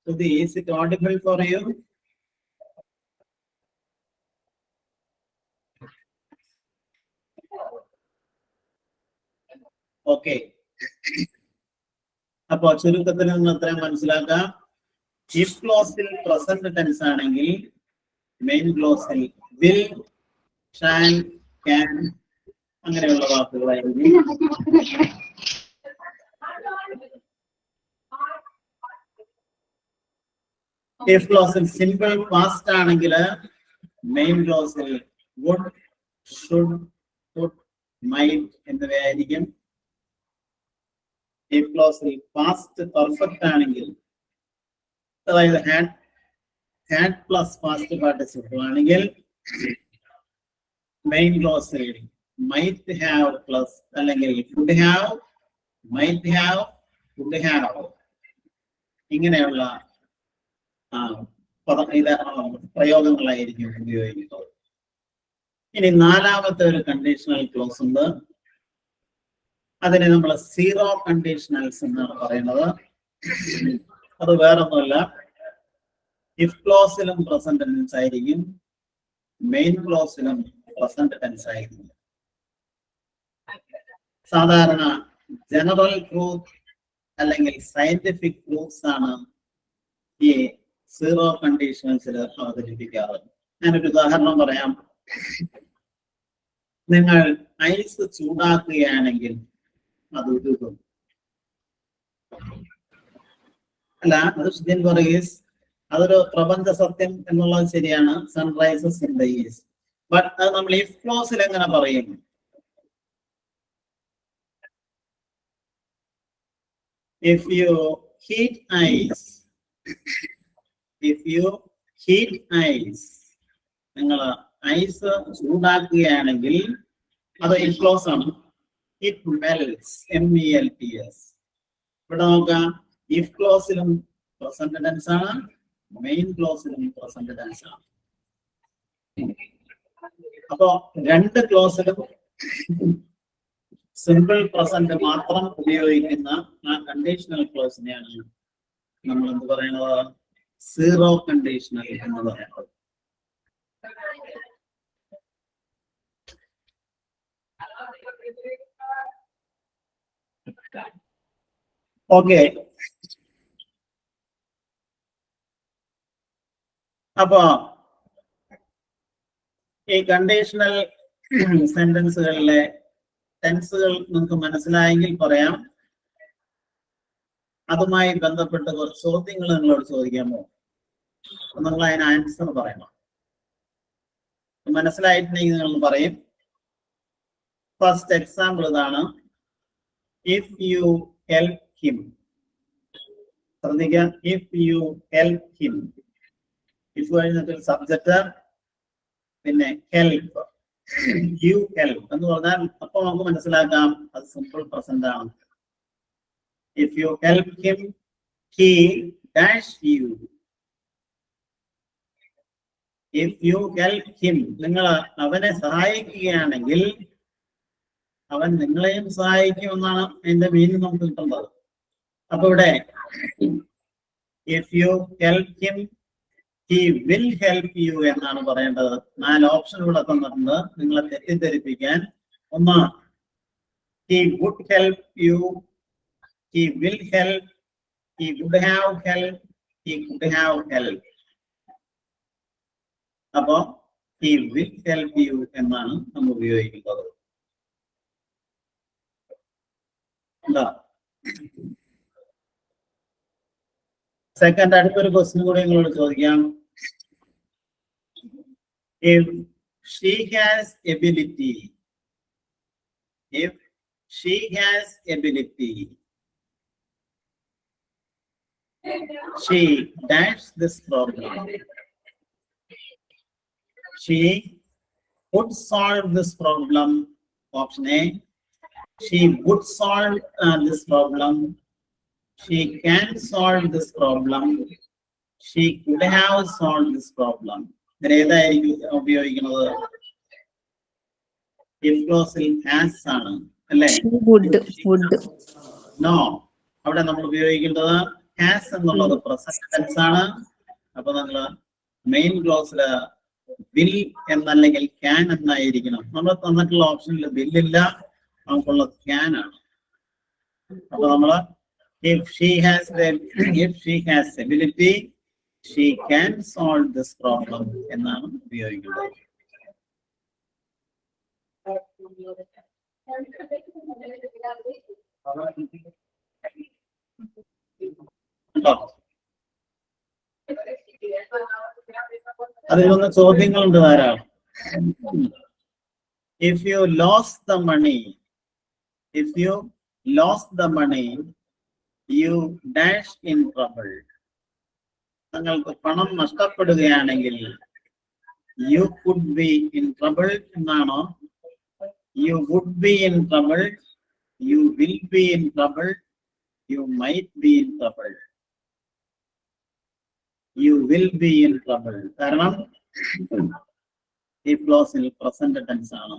Shruti, is it audible for you? Okay. അപ്പൊ ചുരുക്കത്തിൽ നിന്ന് അത്രയും മനസ്സിലാക്കാം. ഇഫ് ക്ലോസിൽ പ്രസന്റ് ടെൻസ് ആണെങ്കിൽ മെയിൻ ക്ലോസിൽ വിൽ, ഷാൻ, ക്യാൻ അങ്ങനെയുള്ള വാക്കുകളായിരിക്കും. ഇഫ് ക്ലോസിൽ സിമ്പിൾ പാസ്റ്റ് ആണെങ്കിൽ മെയിൻ ക്ലോസിൽ വുഡ്, ഷുഡ്, കുഡ്, മൈറ്റ് എന്നിവയായിരിക്കും. ഇഫ് ക്ലോസിൽ പാസ്റ്റ് പെർഫെക്റ്റ് ആണെങ്കിൽ, അതായത് ഹാഡ് പ്ലസ് പാസ്റ്റ് പാർട്ടിസിപ്പിൾ ആണെങ്കിൽ മെയിൻ ക്ലോസിൽ മൈറ്റ് ഹാവ് പ്ലസ് അല്ലെങ്കിൽ could have, might have, could have ഇങ്ങനെയുള്ള പ്രയോഗങ്ങളായിരിക്കും ഉപയോഗിക്കുന്നത്. ഇനി നാലാമത്തെ ഒരു കണ്ടീഷണൽ ക്ലോസ് ഉണ്ട്. അതിനെ നമ്മൾ സീറോ കണ്ടീഷണൽസ് എന്നാണ് പറയുന്നത്. അത് വേറൊന്നുമല്ല, ഇഫ് ക്ലോസിലും പ്രസന്റ് ടെൻസ് ആയിരിക്കും, മെയിൻ ക്ലോസിലും പ്രസന്റ് ടെൻസ് ആയിരിക്കും. സാധാരണ ജനറൽ ട്രൂത്ത് അല്ലെങ്കിൽ സയന്റിഫിക് ട്രൂത്ത്സ് ആണ് ഈ സീറോ കണ്ടീഷൻസിൽ അവതരിപ്പിക്കാറ്. ഞാനൊരു ഉദാഹരണം പറയാം. നിങ്ങൾ ഐസ് ചൂടാക്കുകയാണെങ്കിൽ അത് ഉരുകും. അല്ല, അത് ഷിജിൻ വർഗീസ്, അതൊരു പ്രപഞ്ച സത്യം എന്നുള്ളത് ശരിയാണ്. Sunrisers in the east. But അത് നമ്മൾ ഇഫ് ക്ലോസിൽ എങ്ങനെ പറയും? If you heat ice, നിങ്ങൾ ഐസ് ചൂടാക്കുകയാണെങ്കിൽ അത് ഇഫ് ക്ലോസ് ആണ്. It melts, MELTS. ഇവിടെ നോക്കാം, ഇഫ് ക്ലോസിലും പ്രസന്റ് ടെൻസ് ആണ്, മെയിൻ ക്ലോസിലും പ്രസന്റ് ടെൻസ് ആണ്. അപ്പോ രണ്ട് ക്ലോസിലും സിമ്പിൾ പ്രസന്റ് മാത്രം ഉപയോഗിക്കുന്ന ആ കണ്ടീഷണൽ ക്ലോസിനെയാണ് നമ്മൾ എന്ത് പറയുന്നത്? സീറോ കണ്ടീഷണൽ എന്ന് പറയുന്നത്. ഓക്കെ, അപ്പോ ഈ കണ്ടീഷണൽ സെന്റൻസുകളിലെ ടെൻസുകൾ നിങ്ങൾക്ക് മനസ്സിലായെങ്കിൽ പറയാം. അതുമായി ബന്ധപ്പെട്ട് കുറച്ച് ചോദ്യങ്ങൾ നിങ്ങളോട് ചോദിക്കാമോ? നിങ്ങൾ അതിന് ആൻസർ പറയണം. മനസ്സിലായിട്ടുണ്ടെങ്കിൽ നിങ്ങൾ പറയും. ഫസ്റ്റ് എക്സാമ്പിൾ ഇതാണ്. If you help him. ശ്രദ്ധിക്കാം, if you help him. If കഴിഞ്ഞിട്ട് സബ്ജക്റ്റ്, പിന്നെ ഹെൽപ്പ്, യു ഹെൽപ്പ് എന്ന് പറഞ്ഞാൽ അപ്പൊ നമുക്ക് മനസ്സിലാക്കാം അത് സിമ്പിൾ പ്രസന്റ് ആണ്. If you help him, he dash you. If you help him, നിങ്ങൾ അവനെ സഹായിക്കുകയാണെങ്കിൽ അവൻ നിങ്ങളെയും സഹായിക്കും എന്നാണ് അതിന്റെ മീനിങ് നമുക്ക് കിട്ടുന്നത്. അപ്പൊ ഇവിടെ if you help him, he will help you എന്നാണ് പറയേണ്ടത്. 4 ഓപ്ഷൻ ഇവിടെ തന്നിട്ടുണ്ട് നിങ്ങളെ തെറ്റിദ്ധരിപ്പിക്കാൻ. ഒന്ന്, he would help you, he will help, he would have helped, he could have helped. അപ്പോ he will help you എന്നാണ് നമ്മൾ ഉപയോഗിക്കുന്നത്. എന്താ സെക്കൻഡ്, അടുത്തൊരു ക്വസ്റ്റ്യൻ കൂടി നിങ്ങളോട് ചോദിക്കാം. If she has ability, if she has ability, she dash this problem. She would solve this problem. Option A. She would solve this problem. She can solve this problem. She could have solved this problem. ഏതായിരിക്കും ഉപയോഗിക്കുന്നത്? If ക്ലോസിൽ has ആണ് അല്ലേ? No, അവിടെ നമ്മൾ ഉപയോഗിക്കേണ്ടത് has എന്നുള്ളത് present tense ആണ്. അപ്പൊ നമ്മള് മെയിൻ ക്ലോസില് വിൽ എന്നല്ലെങ്കിൽ ക്യാൻ എന്നായിരിക്കണം. നമ്മൾ തന്നിട്ടുള്ള ഓപ്ഷനിൽ വില്ലില്ല, നമുക്കുള്ളത് ക്യാൻ ആണ്. അപ്പൊ നമ്മള് if she has ability, she can solve this problem എന്നാണ് ഉപയോഗിക്കുന്നത്. കേട്ടോ? അതിൽ നിന്ന് ചോദ്യങ്ങളുണ്ട് ധാരാളം. If you lost the money, you dash in trouble. നിങ്ങൾക്ക് പണം നഷ്ടപ്പെടുകയാണെങ്കിൽ you could be in trouble എന്നാണോ, you would be in trouble, you will be in trouble, you might be in trouble. You will be in trouble. കാരണം ഈ ക്ലോസിൽ present tense ആണ്.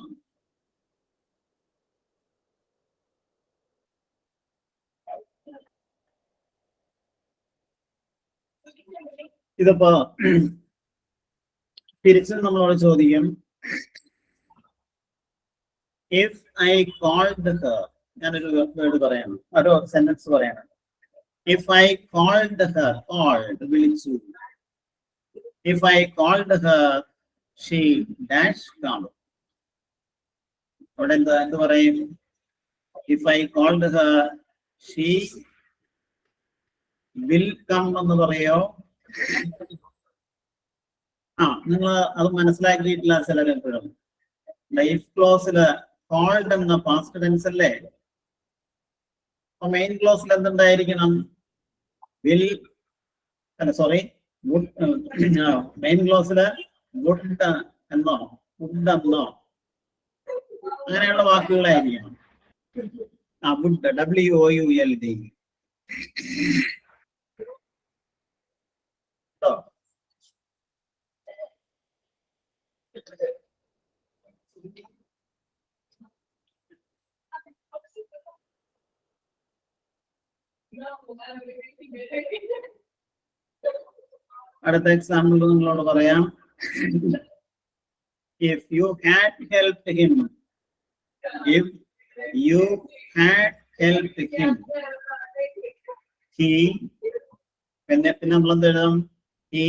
ഇതിപ്പോ തിരിച്ച് നമ്മളോട് ചോദിക്കും, if I called her, ഞാനൊരു word പറയണം, ഒരു സെന്റൻസ് പറയണം. If I called her, വിളിച്ചു. If I called her, she dash come. അവിടെ എന്ത് പറയും? If I called her, she will come എന്ന് പറയോ? നിങ്ങൾ അത് മനസ്സിലാക്കിയിട്ടില്ല ചിലരെപ്പോഴും. ലൈഫ് ക്ലോസില് കോൾഡ് എന്ന പാസ്റ്റ് ടെൻസ് അല്ലേ? അപ്പൊ മെയിൻ ക്ലോസിൽ എന്തുണ്ടായിരിക്കണം? വിൽ മെയിൻ ക്ലോസില് വുഡ് എന്നോ വുഡ് എന്നോ അങ്ങനെയുള്ള വാക്കുകളായിരിക്കണം. Would, WOULD. അടുത്ത എക്സാമ്പിൾ നിങ്ങളോട് പറയാം. If you had helped him, he, പിന്നെ നമ്മൾ എന്ത് എഴുതാം? he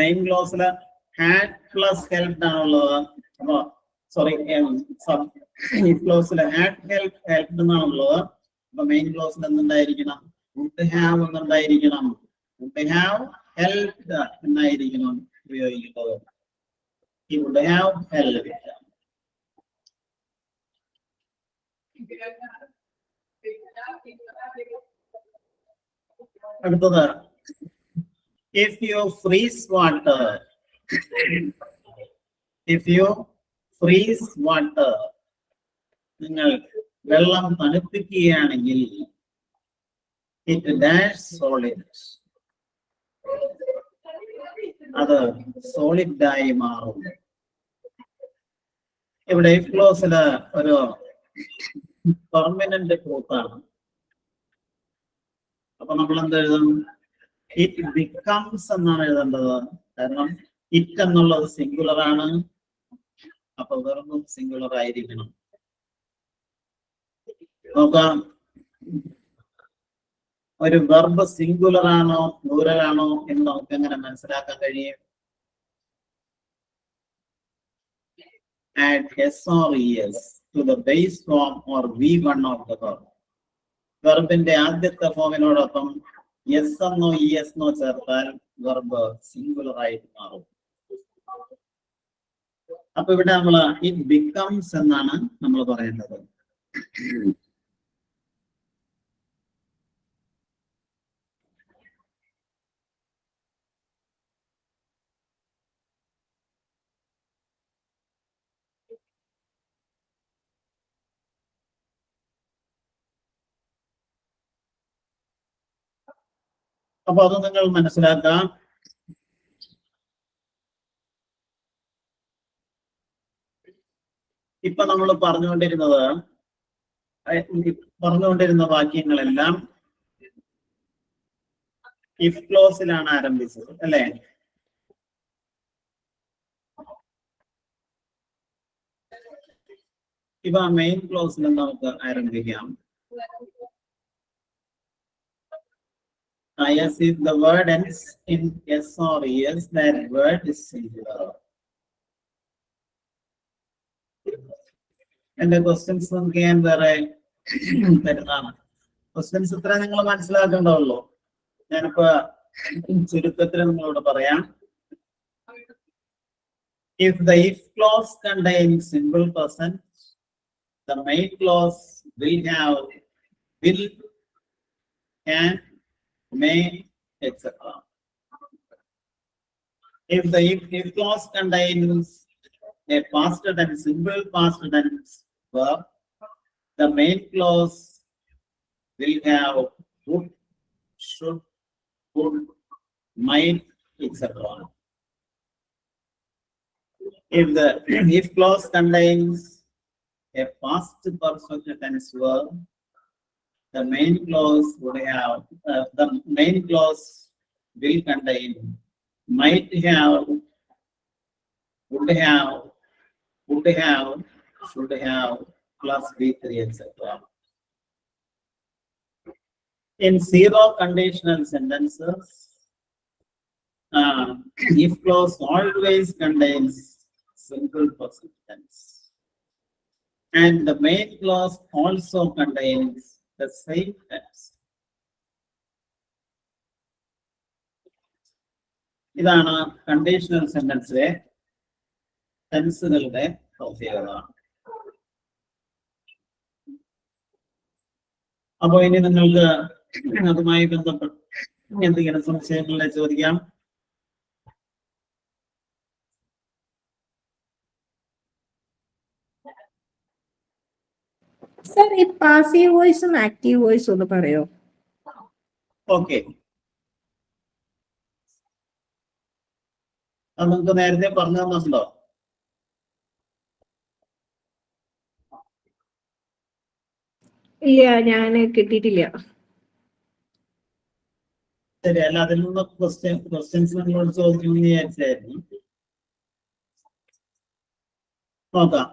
മെയിൻ ക്ലോസില് ഹാഡ് പ്ലസ് ഹെൽപ്ഡ് ആണുള്ളത്. അപ്പൊ സോറി, ഈ ക്ലോസില് ഹാഡ് ഹെൽപ്ഡ് എന്നാണുള്ളത്. അപ്പൊ മെയിൻ ക്ലോസിൽ എന്തുണ്ടായിരിക്കണം? വുഡ് ഹാവ് എന്നുണ്ടായിരിക്കണം. വുഡ് ഹാവ് ഹെൽപ്ഡ് എന്നായിരിക്കണം ഉപയോഗിക്കുന്നത്. ഈ വുഡ് ഹാവ് ഹെൽപ്ഡ്. അടുത്തത്, if you freeze water, നിങ്ങൾ വെള്ളം തണുപ്പിക്കുകയാണെങ്കിൽ it dash solid, അത് സോളിഡ് ആയി മാറും. ഇവിടെ ഈ ക്ലോസില് ഒരു പെർമനന്റ് ട്രൂത്താണ്. അപ്പൊ നമ്മൾ എന്ത് എഴുതും? ഇറ്റ് ബിക്കംസ് എന്നാണ് എഴുതേണ്ടത്. കാരണം ഇറ്റ് എന്നുള്ളത് സിംഗുലർ ആണ്. അപ്പൊ വെറും സിംഗുലർ ആയിരിക്കണം. നോക്കാം, ഒരു വെർബ് സിംഗുലർ ആണോ പ്ലൂറൽ ആണോ എന്ന് നമുക്ക് എങ്ങനെ മനസ്സിലാക്കാൻ കഴിയും? Add s or es to the base form or V1 of the verb. വെർബിന്റെ ആദ്യത്തെ ഫോമിനോടൊപ്പം എസ് എന്നോ es എന്നോ ചേർത്താൽ വെർബ് സിംഗുലർ ആയിട്ട് മാറും. അപ്പൊ ഇവിടെ നമ്മൾ ഇറ്റ് ബിക്കംസ് എന്നാണ് നമ്മൾ പറയേണ്ടത്. അപ്പൊ അത് നിങ്ങൾ മനസ്സിലാക്കാം. ഇപ്പൊ നമ്മൾ പറഞ്ഞുകൊണ്ടിരുന്ന വാക്യങ്ങളെല്ലാം ഇഫ് ക്ലോസിലാണ് ആരംഭിച്ചത് അല്ലെ? ഇവ മെയിൻ ക്ലോസിൽ നമുക്ക് ആരംഭിക്കാം. Yes, if the word ends in S or ES, that word is singular. എന്റെ ക്വസ്റ്റ്യൻസ് നമുക്ക് ഞാൻ വേറെ തരുന്നതാണ്. ക്വസ്റ്റ്യൻസ് ഇത്ര നിങ്ങൾ മനസ്സിലാക്കണ്ടാവുള്ളൂ. ഞാനിപ്പോ ചുരുക്കത്തിൽ നിങ്ങളോട് പറയാം. If the if clause contains simple present, the main clause will have will, can, may, etc. If the if clause contains a past tense, simple past tense verb, the main clause will have would, should, could, might, etc. If the if clause contains a past perfect tense verb, the main clause would have the main clause will contain might have, would have, should have, plus V3, etc. In zero conditional sentences, if clause always contains simple present tense, and the main clause also contains the same tense. ഇതാണ് conditional സെന്റൻസിലെ ടെൻസുകളുടെ പ്രത്യേകത. അപ്പോ ഇനി നിങ്ങൾക്ക് അതുമായി ബന്ധപ്പെട്ട് എന്തെങ്കിലും സംശയങ്ങളെ ചോദിക്കാം. Sir, ഈ പാസീവ് വോയിസും ആക്റ്റീവ് വോയിസും ഒന്ന് പറയോ? ഓക്കെ, അത് നിങ്ങൾക്ക് നേരത്തെ പറഞ്ഞു തന്നിട്ടുണ്ടോ? ഇല്ല, ഞാൻ കിട്ടിയിട്ടില്ല. ശരി, അല്ല അതിൽ നിന്ന് ക്വസ്റ്റ്യൻസ് നിങ്ങളോട് ചോദിക്കുമെന്ന് വിചാരിച്ചായിരുന്നു. നോക്കാം.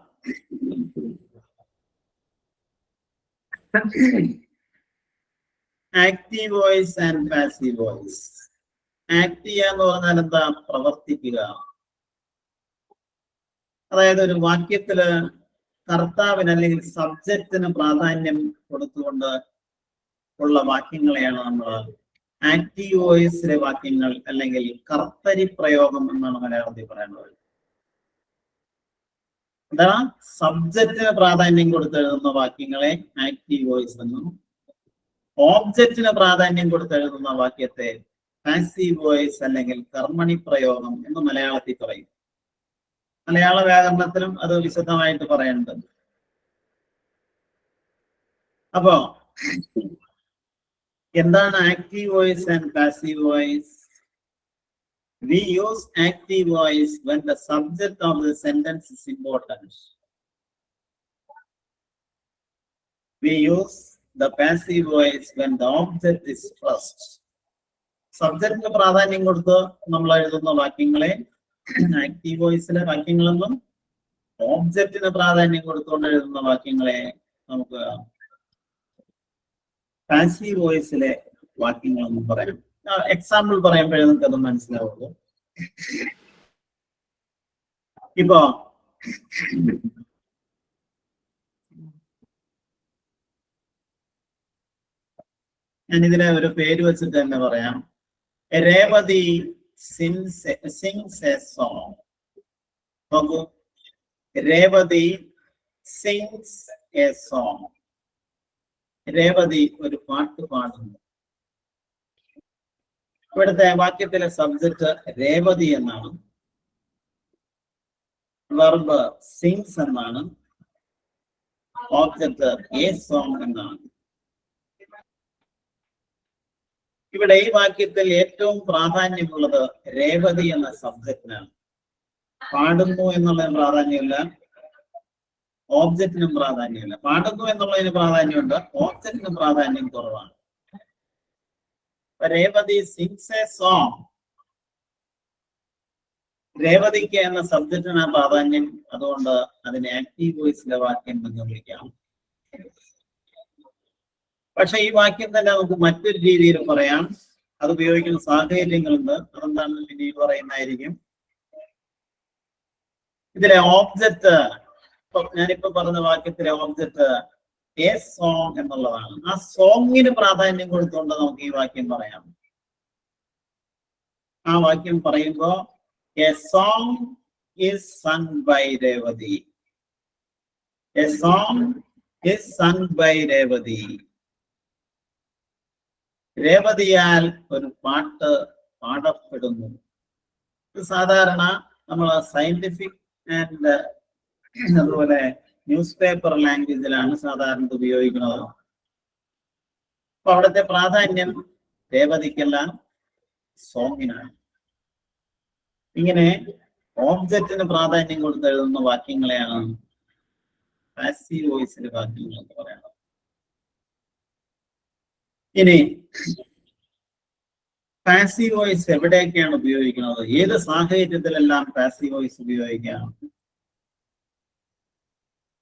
Active voice and passive voice. Act ചെയ്യുക എന്ന് പറഞ്ഞാൽ എന്താ? പ്രവർത്തിക്കുക. അതായത് ഒരു വാക്യത്തില് കർത്താവിന് അല്ലെങ്കിൽ സബ്ജക്റ്റിന് പ്രാധാന്യം കൊടുത്തുകൊണ്ട് ഉള്ള വാക്യങ്ങളെയാണ് നമ്മൾ ആക്റ്റീവ് വോയിസിലെ വാക്യങ്ങൾ അല്ലെങ്കിൽ കർത്തരി പ്രയോഗം എന്നാണ് മലയാളത്തിൽ പറയുന്നത്. എന്താ? സബ്ജക്റ്റിന് പ്രാധാന്യം കൊടുത്തെഴുതുന്ന വാക്യങ്ങളെ ആക്റ്റീവ് വോയിസ് എന്നും ഓബ്ജക്റ്റിന് പ്രാധാന്യം കൊടുത്തെഴുതുന്ന വാക്യത്തെ പാസീവ് വോയിസ് അല്ലെങ്കിൽ കർമ്മണി പ്രയോഗം എന്ന് മലയാളത്തിൽ പറയും. മലയാള വ്യാകരണത്തിലും അത് വിശദമായിട്ട് പറയുന്നുണ്ട്. അപ്പോ എന്താണ് active voice and passive voice? We use active voice when the subject of the sentence is important. We use the passive voice when the object is first. സബ്ജക്റ്റിന് പ്രാധാന്യം കൊടുത്ത് നമ്മൾ എഴുതുന്ന വാക്യങ്ങളെ ആക്റ്റീവ് വോയിസിലെ വാക്യങ്ങളെന്നും ഓബ്ജക്റ്റിന് പ്രാധാന്യം കൊടുത്തുകൊണ്ട് എഴുതുന്ന വാക്യങ്ങളെ നമുക്ക് പാസീവ് വോയിസിലെ വാക്യങ്ങളെന്നും പറയാം. എക്സാമ്പിൾ പറയുമ്പോഴേ നിങ്ങൾക്ക് അത് മനസ്സിലാവുള്ളൂ. ഇപ്പോ ഞാൻ ഇതിനെ ഒരു പേര് വെച്ചിട്ട് തന്നെ പറയാം. Revathi sings a song. നോക്കൂ, Revathi sings a song. Revathi ഒരു പാട്ട് പാടുന്നു. ഇവിടുത്തെ വാക്യത്തിലെ സബ്ജക്റ്റ് രേവതി എന്നാണ്, വെർബ് സിംഗ്സ് എന്നാണ്, ഓബ്ജക്റ്റ് എ സോങ് എന്നാണ്. ഇവിടെ ഈ വാക്യത്തിൽ ഏറ്റവും പ്രാധാന്യമുള്ളത് രേവതി എന്ന സബ്ജക്റ്റിനാണ്. പാടുന്നു എന്നുള്ളതിന് പ്രാധാന്യമില്ല, ഓബ്ജക്റ്റിനും പ്രാധാന്യമില്ല. പാടുന്നു എന്നുള്ളതിന് പ്രാധാന്യമുണ്ട്, ഓബ്ജക്റ്റിന് പ്രാധാന്യം കുറവാണ്. Revathi sings a song. രേവതിക്ക് എന്ന സബ്ജക്റ്റിനാണ് പ്രാധാന്യം. അതുകൊണ്ട് അതിനെ ആക്റ്റീവ് വോയിസിലെ വാക്യം എന്ന് വിളിക്കാം. പക്ഷെ ഈ വാക്യം തന്നെ നമുക്ക് മറ്റൊരു രീതിയിൽ പറയാം. അത് ഉപയോഗിക്കുന്ന സാഹചര്യങ്ങളുണ്ട്. അതെന്താണെന്ന് പിന്നീട് പറയുന്നതായിരിക്കും. ഇതിലെ ഓബ്ജക്റ്റ്, ഞാനിപ്പോ പറഞ്ഞ വാക്യത്തിലെ ഓബ്ജക്റ്റ് എ സോങ് എന്നുള്ളതാണ്. ആ സോങ്ങിന് പ്രാധാന്യം കൊടുത്തുകൊണ്ട് നമുക്ക് ഈ വാക്യം പറയാം. ആ വാക്യം പറയുമ്പോ a song is sung by Revathi. A song is sung by Revathi. രേവതിയാൽ ഒരു പാട്ട് പാടപ്പെടുന്നു. ഇത് സാധാരണ നമ്മൾ സയന്റിഫിക് ആൻഡ് അതുപോലെ ന്യൂസ് പേപ്പർ ലാംഗ്വേജിലാണ് സാധാരണ ഇത് ഉപയോഗിക്കുന്നത്. അപ്പൊ അവിടുത്തെ പ്രാധാന്യം രേവതിക്കല്ല, സോങ്ങിനാണ്. ഇങ്ങനെ ഓബ്ജക്റ്റിന് പ്രാധാന്യം കൊടുത്ത് എഴുതുന്ന വാക്യങ്ങളെയാണ് പാസീവ് വോയിസിലെ വാക്യങ്ങൾ എന്ന് പറയുന്നത്. ഇനി പാസീവ് വോയിസ് എവിടെയൊക്കെയാണ് ഉപയോഗിക്കുന്നത്, ഏത് സാഹചര്യത്തിലെല്ലാം പാസീവ് വോയിസ് ഉപയോഗിക്കാം?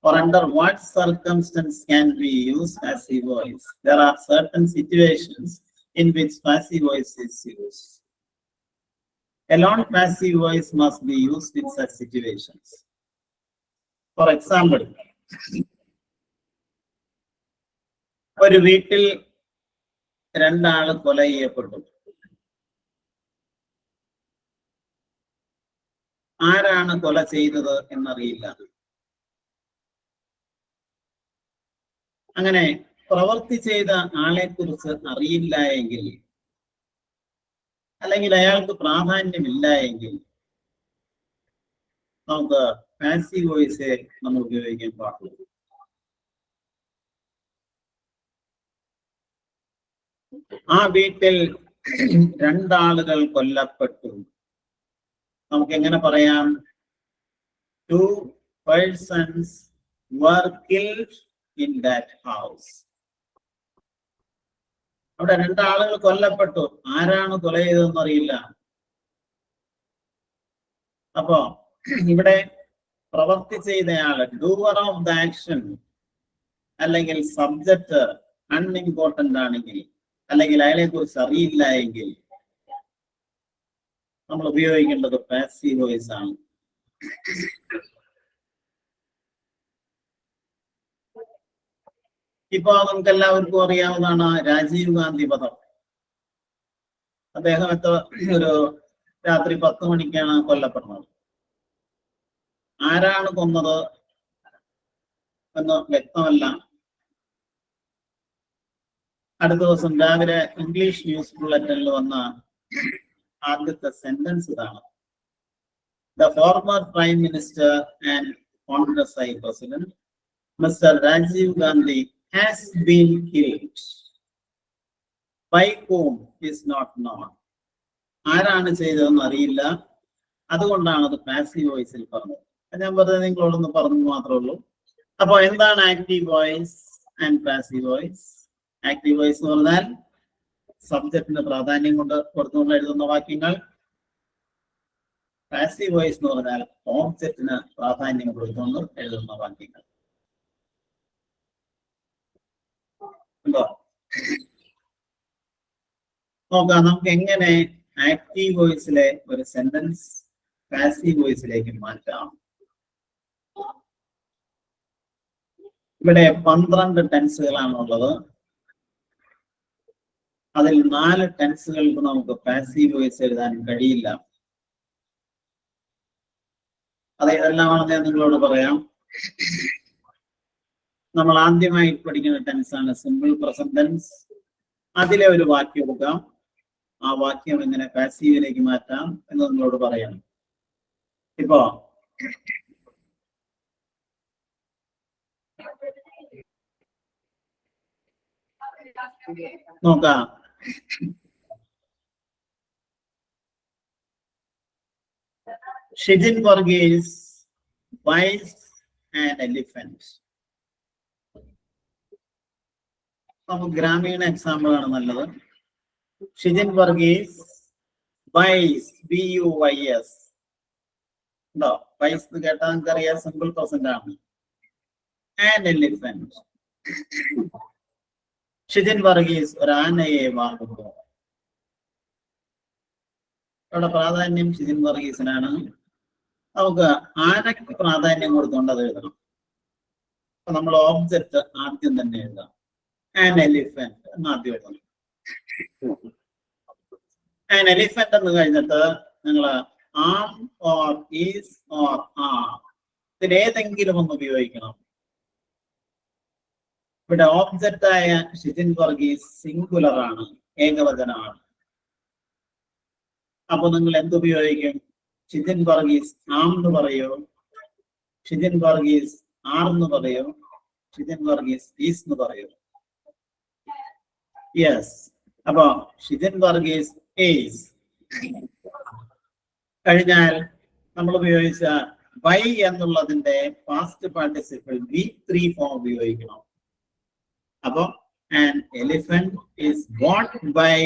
Or under what circumstance can we use passive voice? There are certain situations in which passive voice is used. A non-passive voice must be used in such situations. For example, ഒരു വീട്ടിൽ രണ്ടാള് കൊല ചെയ്യപ്പെട്ടു. ആരാണ് കൊല ചെയ്തത് എന്നറിയില്ല. അങ്ങനെ പ്രവൃത്തി ചെയ്ത ആളെ കുറിച്ച് അറിയില്ല എങ്കിൽ, അല്ലെങ്കിൽ അയാൾക്ക് പ്രാധാന്യമില്ല എങ്കിൽ, നമുക്ക് പാസീവ് വോയിസ് നമ്മൾ ഉപയോഗിക്കാൻ പാടുള്ളൂ. ആ വീട്ടിൽ രണ്ടാളുകൾ കൊല്ലപ്പെട്ടു. നമുക്ക് എങ്ങനെ പറയാം? 2 persons were killed in that house. അവിടെ രണ്ടാളുകൾ കൊല്ലപ്പെട്ടു. ആരാണ് കൊല ചെയ്തതെന്ന് അറിയില്ല. അപ്പോ ഇവിടെ പ്രവൃത്തി ചെയ്തയാള്, ഡൂവർ ഓഫ് ദ ആക്ഷൻ അല്ലെങ്കിൽ സബ്ജക്റ്റ് അൺഇമ്പോർട്ടന്റ് ആണെങ്കിൽ, അല്ലെങ്കിൽ അയാളെ കുറിച്ച് അറിയില്ല എങ്കിൽ നമ്മൾ ഉപയോഗിക്കേണ്ടത് പാസീവ് വോയിസ് ആണ്. ഇപ്പൊ നമുക്ക് എല്ലാവർക്കും അറിയാവുന്നതാണ് രാജീവ് ഗാന്ധി വധം. അദ്ദേഹം ഒരു രാത്രി 10 മണിക്കാണ് കൊല്ലപ്പെടുന്നത്. ആരാണ് കൊന്നത് എന്ന് വ്യക്തമല്ല. അടുത്ത ദിവസം രാവിലെ ഇംഗ്ലീഷ് ന്യൂസ് ബുള്ളറ്റിനിൽ വന്ന ആദ്യത്തെ സെന്റൻസ് ഇതാണ്: the former prime minister and Congress I president mister Rajiv Gandhi has been killed. By whom is not known. ആരാണ് ചെയ്തതെന്ന് അറിയില്ല. അതുകൊണ്ടാണ് അത് പാസീവ് വോയിസിൽ പറഞ്ഞത്. ഞാൻ പറഞ്ഞത് നിങ്ങളോടൊന്ന് പറഞ്ഞു മാത്രമേ ഉള്ളൂ. അപ്പൊ എന്താണ് active voice and passive voice? Active voice എന്ന് പറഞ്ഞാൽ സബ്ജക്റ്റിന് പ്രാധാന്യം കൊടുത്തുകൊണ്ട് എഴുതുന്ന വാക്യങ്ങൾ. പാസീവ് വോയിസ് എന്ന് പറഞ്ഞാൽ ഓബ്ജക്റ്റിന് പ്രാധാന്യം കൊടുത്തുകൊണ്ട് എഴുതുന്ന വാക്യങ്ങൾ. നോക്കാം നമുക്ക് എങ്ങനെ ആക്റ്റീവ് വോയിസിലെ ഒരു സെന്റൻസ് പാസീവ് വോയിസിലേക്ക് മാറ്റാം. ഇവിടെ 12 ടെൻസുകളാണ് ഉള്ളത്. അതിൽ 4 ടെൻസുകൾക്ക് നമുക്ക് പാസീവ് വോയിസ് എഴുതാൻ കഴിയില്ല. അത് ഏതെല്ലാമാണെന്ന് ഞാൻ നിങ്ങളോട് പറയാം. നമ്മൾ ആദ്യമായി പഠിക്കുന്ന ടെൻസാണ് സിമ്പിൾ പ്രസന്റ് ടെൻസ്. അതിലെ ഒരു വാക്യം എടുക്കാം. ആ വാക്യം എങ്ങനെ പാസീവിലേക്ക് മാറ്റാം എന്ന് നിങ്ങളോട് പറയാം. ഇപ്പോ നോക്കാം. Shijin Varghese buys an elephant. നമുക്ക് ഗ്രാമീണ എക്സാമ്പിൾ ആണ് നല്ലത്. ഷിജിൻ വർഗീസ് ബൈസ്, BUYS ഉണ്ടോ? ബൈസ് എന്ന് കേട്ടാൽ നമുക്കറിയാം സിമ്പിൾ പ്രസന്റ് ആണ്. An elephant. ഷിജിൻ വർഗീസ് ഒരു ആനയെ വാങ്ങുന്നു. ഇവിടെ പ്രാധാന്യം ഷിജിൻ വർഗീസിനാണ്. നമുക്ക് ആനയ്ക്ക് പ്രാധാന്യം കൊടുത്തുകൊണ്ട് അത് എഴുതണം. അപ്പൊ നമ്മൾ ഓബ്ജക്റ്റ് ആദ്യം തന്നെ എഴുതാം. ആൻ എലിഫന്റ് എന്ന് ആദ്യം എഴുതണം. ആൻ എലിഫന്റ് എന്ന് കഴിഞ്ഞിട്ട് നിങ്ങൾ am or is or are ഇതിലേതെങ്കിലും ഒന്ന് ഉപയോഗിക്കണം. ഇവിടെ ഓബ്ജക്റ്റ് ആയ ഷിജിൻ വർഗീസ് സിംഗുലർ ആണ്, ഏകവചനമാണ്. അപ്പൊ നിങ്ങൾ എന്തുപയോഗിക്കും? ഷിജിൻ വർഗീസ് ആം എന്ന് പറയോ, ഷിജിൻ വർഗീസ് ആർ എന്ന് പറയോ, ഷിജിൻ വർഗീസ് ഈസ് എന്ന് പറയോ? യെസ്. അപ്പൊ ഷിജിൻ വർഗീസ് ഈസ് കഴിഞ്ഞാൽ നമ്മൾ ഉപയോഗിച്ച ബൈ എന്നുള്ളതിന്റെ പാസ്റ്റ് പാർട്ടിസിപ്പിൾ V3 ഫോം ഉപയോഗിക്കണം. അപ്പൊ an elephant is bought by,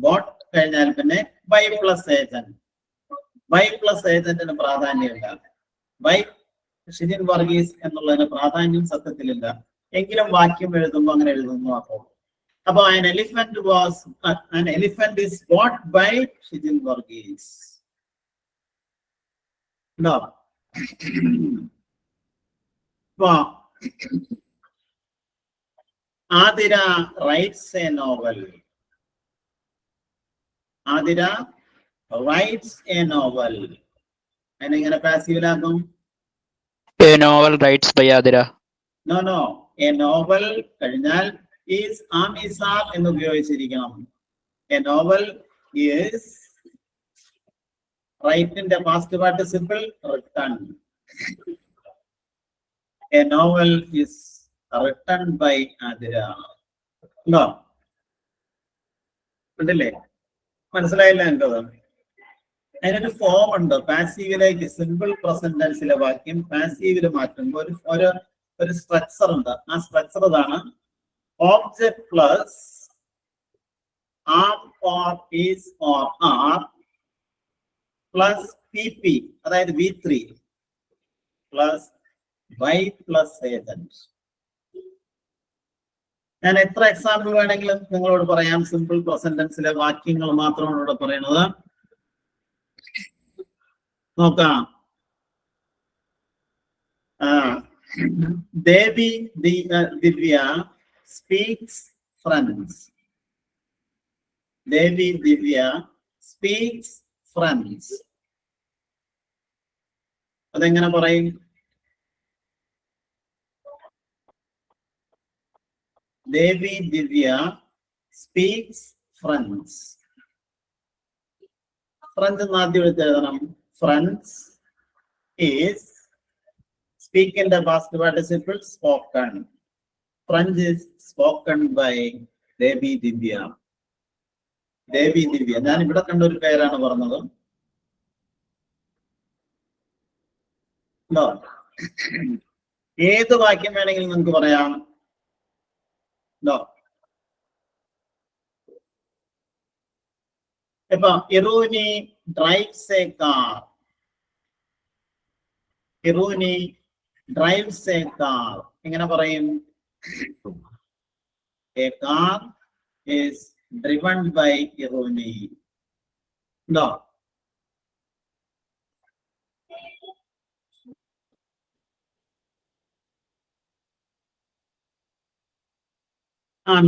bought കഴിഞ്ഞാൽ പിന്നെ by plus agent. By plus ഏജന്റിന് പ്രാധാന്യമില്ല. ബൈ ഷിജിൻ വർഗീസ് എന്നുള്ളതിന് പ്രാധാന്യം സത്യത്തിലില്ല. എങ്കിലും വാക്യം എഴുതുമ്പോൾ അങ്ങനെ എഴുതുന്നു. അപ്പൊ an elephant is bought by Shijin Varghese. ഉണ്ടോ? Athira writes a novel. Athira writes a novel. അതിനെങ്ങനെ പാസീവിലാക്കും? A novel writes by Adira. No. A novel കഴിഞ്ഞാൽ ഈസ് ആം ഈസ് ആർ എന്ന് ഉപയോഗിച്ചിരിക്കണം. എ നോവൽ ഈസ് റൈറ്റിന്റെ past participle written. A novel is written by Athira. ഉണ്ടോ? ഉണ്ടല്ലേ? മനസ്സിലായില്ല എന്തത്? അതിനൊരു ഫോം ഉണ്ട്. പാസീവിലേക്ക് സിമ്പിൾ പ്രസന്റ് ടെൻസിലെ വാക്യം പാസീവില് മാറ്റുമ്പോൾ ഒരു സ്ട്രക്ചർ ഉണ്ട്. ആ സ്ട്രക്ചർ ഇതാണ്: object plus am or is or are plus PP, അതായത് V3 plus by plus agent. ഞാൻ എത്ര എക്സാമ്പിൾ വേണമെങ്കിലും നിങ്ങളോട് പറയാം. സിമ്പിൾ പ്രസന്റ് ടെൻസിലെ വാക്യങ്ങൾ മാത്രമാണ് ഇവിടെ പറയുന്നത്. നോക്കാം. Devi Divya speaks friends. Devi Divya speaks friends. അതെങ്ങനെ പറയും? Devi Divya speaks friends. Friends എന്ന് ആദ്യം എടുത്ത് എഴുതണം. Friends is speak in the past participle spoken. Friends is spoken by Devi Divya. Devi Divya ഞാൻ ഇവിടെ കണ്ട ഒരു പേരാണ് പറഞ്ഞത്. ഏത് വാക്യം വേണമെങ്കിലും നിങ്ങൾക്ക് പറയാം. ഇപ്പൊ Iruni drives a car. Iruni drives a car എങ്ങനെ പറയും? A car is driven by Iruni. ഉണ്ടോ?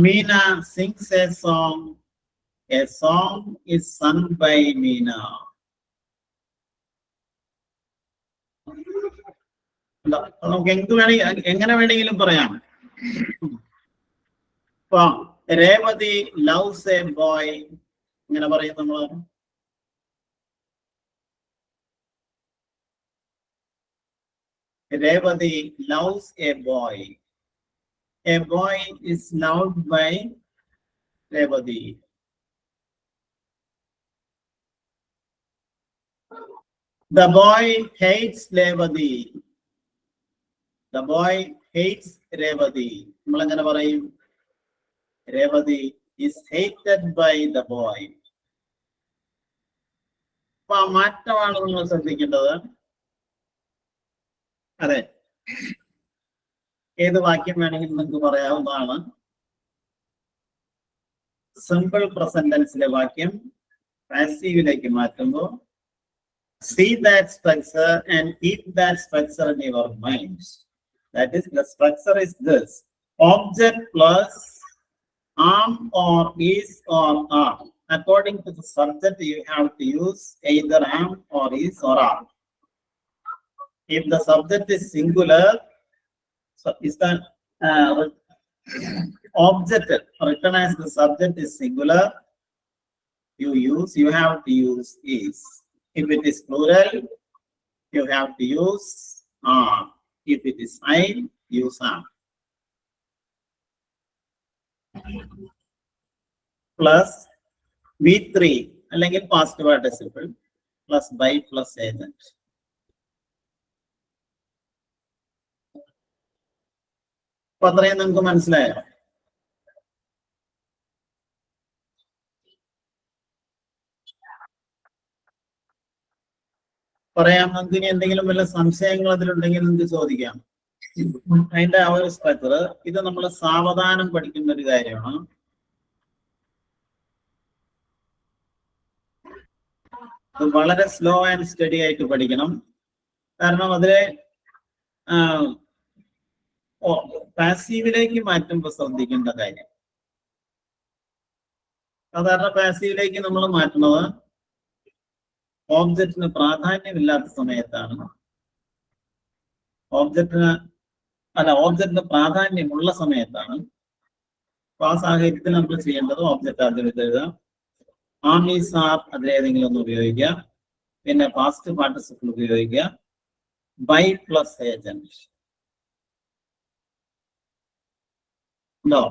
Meena sings a song. A song is sung by Meena. നമുക്ക് എങ്ങനെ വേണമെങ്കിലും പറയാം. ഇപ്പൊ രേവതി ലവ്സ് എ ബോയ് ഇങ്ങനെ പറയും നമ്മള്. Revathi loves A boy. A boy is loved by Revati. The boy hates Revati. The boy hates Revati. നമ്മൾ എങ്ങനെ പറയും? Revati is hated by the boy. അപ്പൊ ആ മാറ്റമാണ് നിങ്ങൾ ശ്രദ്ധിക്കേണ്ടത്. അതെ, ഏത് വാക്യം വേണമെങ്കിലും നിങ്ങൾക്ക് പറയാവുന്നതാണ്. സിമ്പിൾ പ്രസന്റ് ടെൻസിലെ വാക്യം പാസീവിലേക്ക് മാറ്റുമ്പോൾ see that structure and keep that structure in your mind. That is, the structure is this: object plus am or is or are. According to the subject, you have to use either am or is or are. If the subject is singular, so is the object written as the subject is singular, you have to use is. If it is plural, you have to use are. If it is I, use am. Plus V3 അല്ലെങ്കിൽ past participle plus by plus agent. അപ്പൊ അത്രയും നിങ്ങൾക്ക് മനസ്സിലായോ? പറയാം. നിങ്ങൾക്ക് ഇനി എന്തെങ്കിലും വല്ല സംശയങ്ങൾ അതിലുണ്ടെങ്കിൽ നിങ്ങൾക്ക് ചോദിക്കാം. അതിന്റെ ആ ഒരു സ്ട്രക്ചർ ഇത് നമ്മൾ സാവധാനം പഠിക്കുന്ന ഒരു കാര്യമാണ്. ഇത് വളരെ സ്ലോ ആൻഡ് സ്റ്റഡി ആയിട്ട് പഠിക്കണം. കാരണം അതിലെ പാസീവിലേക്ക് മാറ്റുമ്പോൾ ശ്രദ്ധിക്കേണ്ട കാര്യം, സാധാരണ പാസീവിലേക്ക് നമ്മൾ മാറ്റുന്നത് ഓബ്ജക്റ്റിന് പ്രാധാന്യമില്ലാത്ത സമയത്താണ്. ഓബ്ജക്റ്റിന് പ്രാധാന്യമുള്ള സമയത്താണ്. അപ്പൊ ആ സാഹചര്യത്തിൽ നമ്മൾ ചെയ്യേണ്ടത് ഓബ്ജക്റ്റ് ആദ്യം എഴുതുക, ആം ഈസ് ആർ അതിലേതെങ്കിലും ഒന്ന് ഉപയോഗിക്കുക, പിന്നെ പാസ്റ്റ് പാർട്ടിസിപ്പിൾ ഉപയോഗിക്കുക, ബൈ പ്ലസ് ഏജന്റ് ഉണ്ടോ?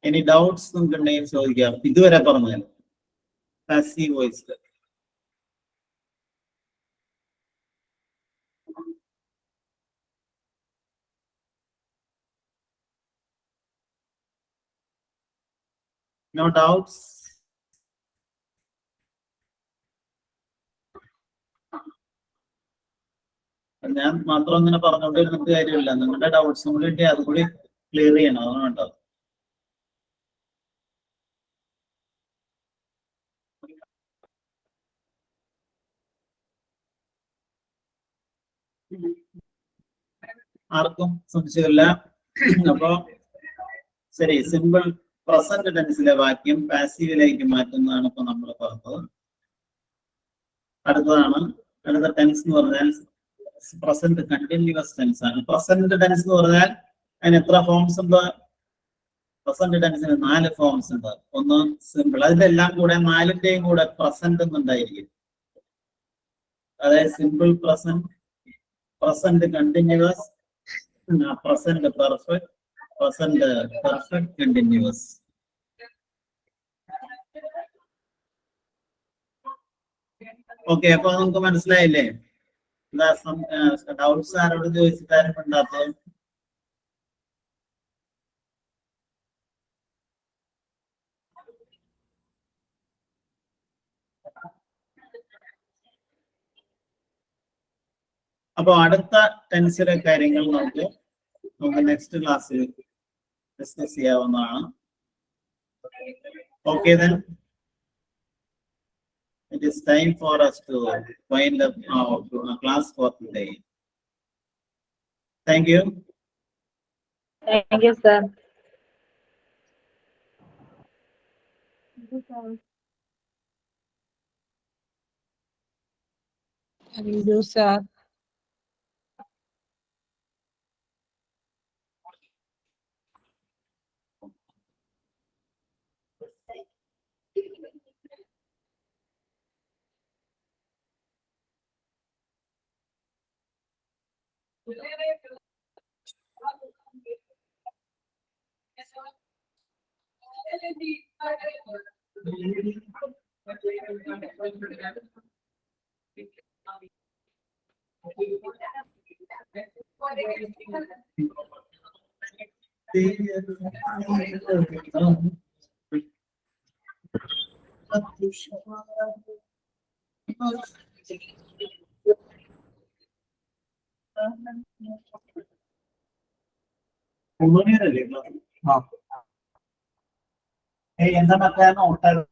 ഇനി ഡൗട്ട്സ് നിങ്ങൾക്ക് ഉണ്ടെങ്കിൽ ചോദിക്കാം. ഇതുവരെ പറഞ്ഞത് പാസീവ് വോയിസ്. No doubts? ഞാൻ മാത്രം ഇങ്ങനെ പറഞ്ഞുകൊണ്ടിരുന്നിട്ട് കാര്യമില്ല. നിങ്ങളുടെ ഡൗട്ട്സും കൂടി ഉണ്ടെങ്കിൽ അത് കൂടി ക്ലിയർ ചെയ്യണം. അതാണ് വേണ്ടത്. ആർക്കും സംശയമില്ല. അപ്പൊ ശരി, സിമ്പിൾ പ്രസന്റ് ടെൻസിലെ വാക്യം പാസീവിലേക്ക് മാറ്റുന്നതാണ് ഇപ്പൊ നമ്മൾ പറഞ്ഞത്. അടുത്ത ടെൻസ് എന്ന് പറഞ്ഞാൽ പ്രസന്റ് കണ്ടിന്യൂസ് ടെൻസ് ആണ്. പ്രസന്റ് ടെൻസ് എന്ന് പറഞ്ഞാൽ അതിന് എത്ര ഫോംസ് ഉണ്ട്? പ്രസന്റ് ടെൻസിന് 4 ഫോംസ് ഉണ്ട്. ഒന്ന് സിമ്പിൾ, അതിന്റെ എല്ലാം കൂടെ 4ന്റെയും കൂടെ പ്രസന്റ് എന്നുണ്ടായിരിക്കും. അതായത് simple present, present continuous, present perfect, present perfect continuous. Okay, അപ്പൊ നമുക്ക് മനസ്സിലായില്ലേ? എന്താ ഡൗട്ട്സ് ആരോട് ചോദിച്ചിട്ടാരും ഉണ്ടാത്തത്? അപ്പൊ അടുത്ത ടെൻസിലെ കാര്യങ്ങൾ നമുക്ക് നെക്സ്റ്റ് ക്ലാസ്സിൽ ഡിസ്കസ് ചെയ്യാവുന്നതാണ്. Okay, then it is time for us to wind up our class for today. Thank you. Thank you, sir. Thank you, sir. Thank you. ഉണ്ണുനീരല്ലേ എന്താ മറ്റേ ഒട്ടകം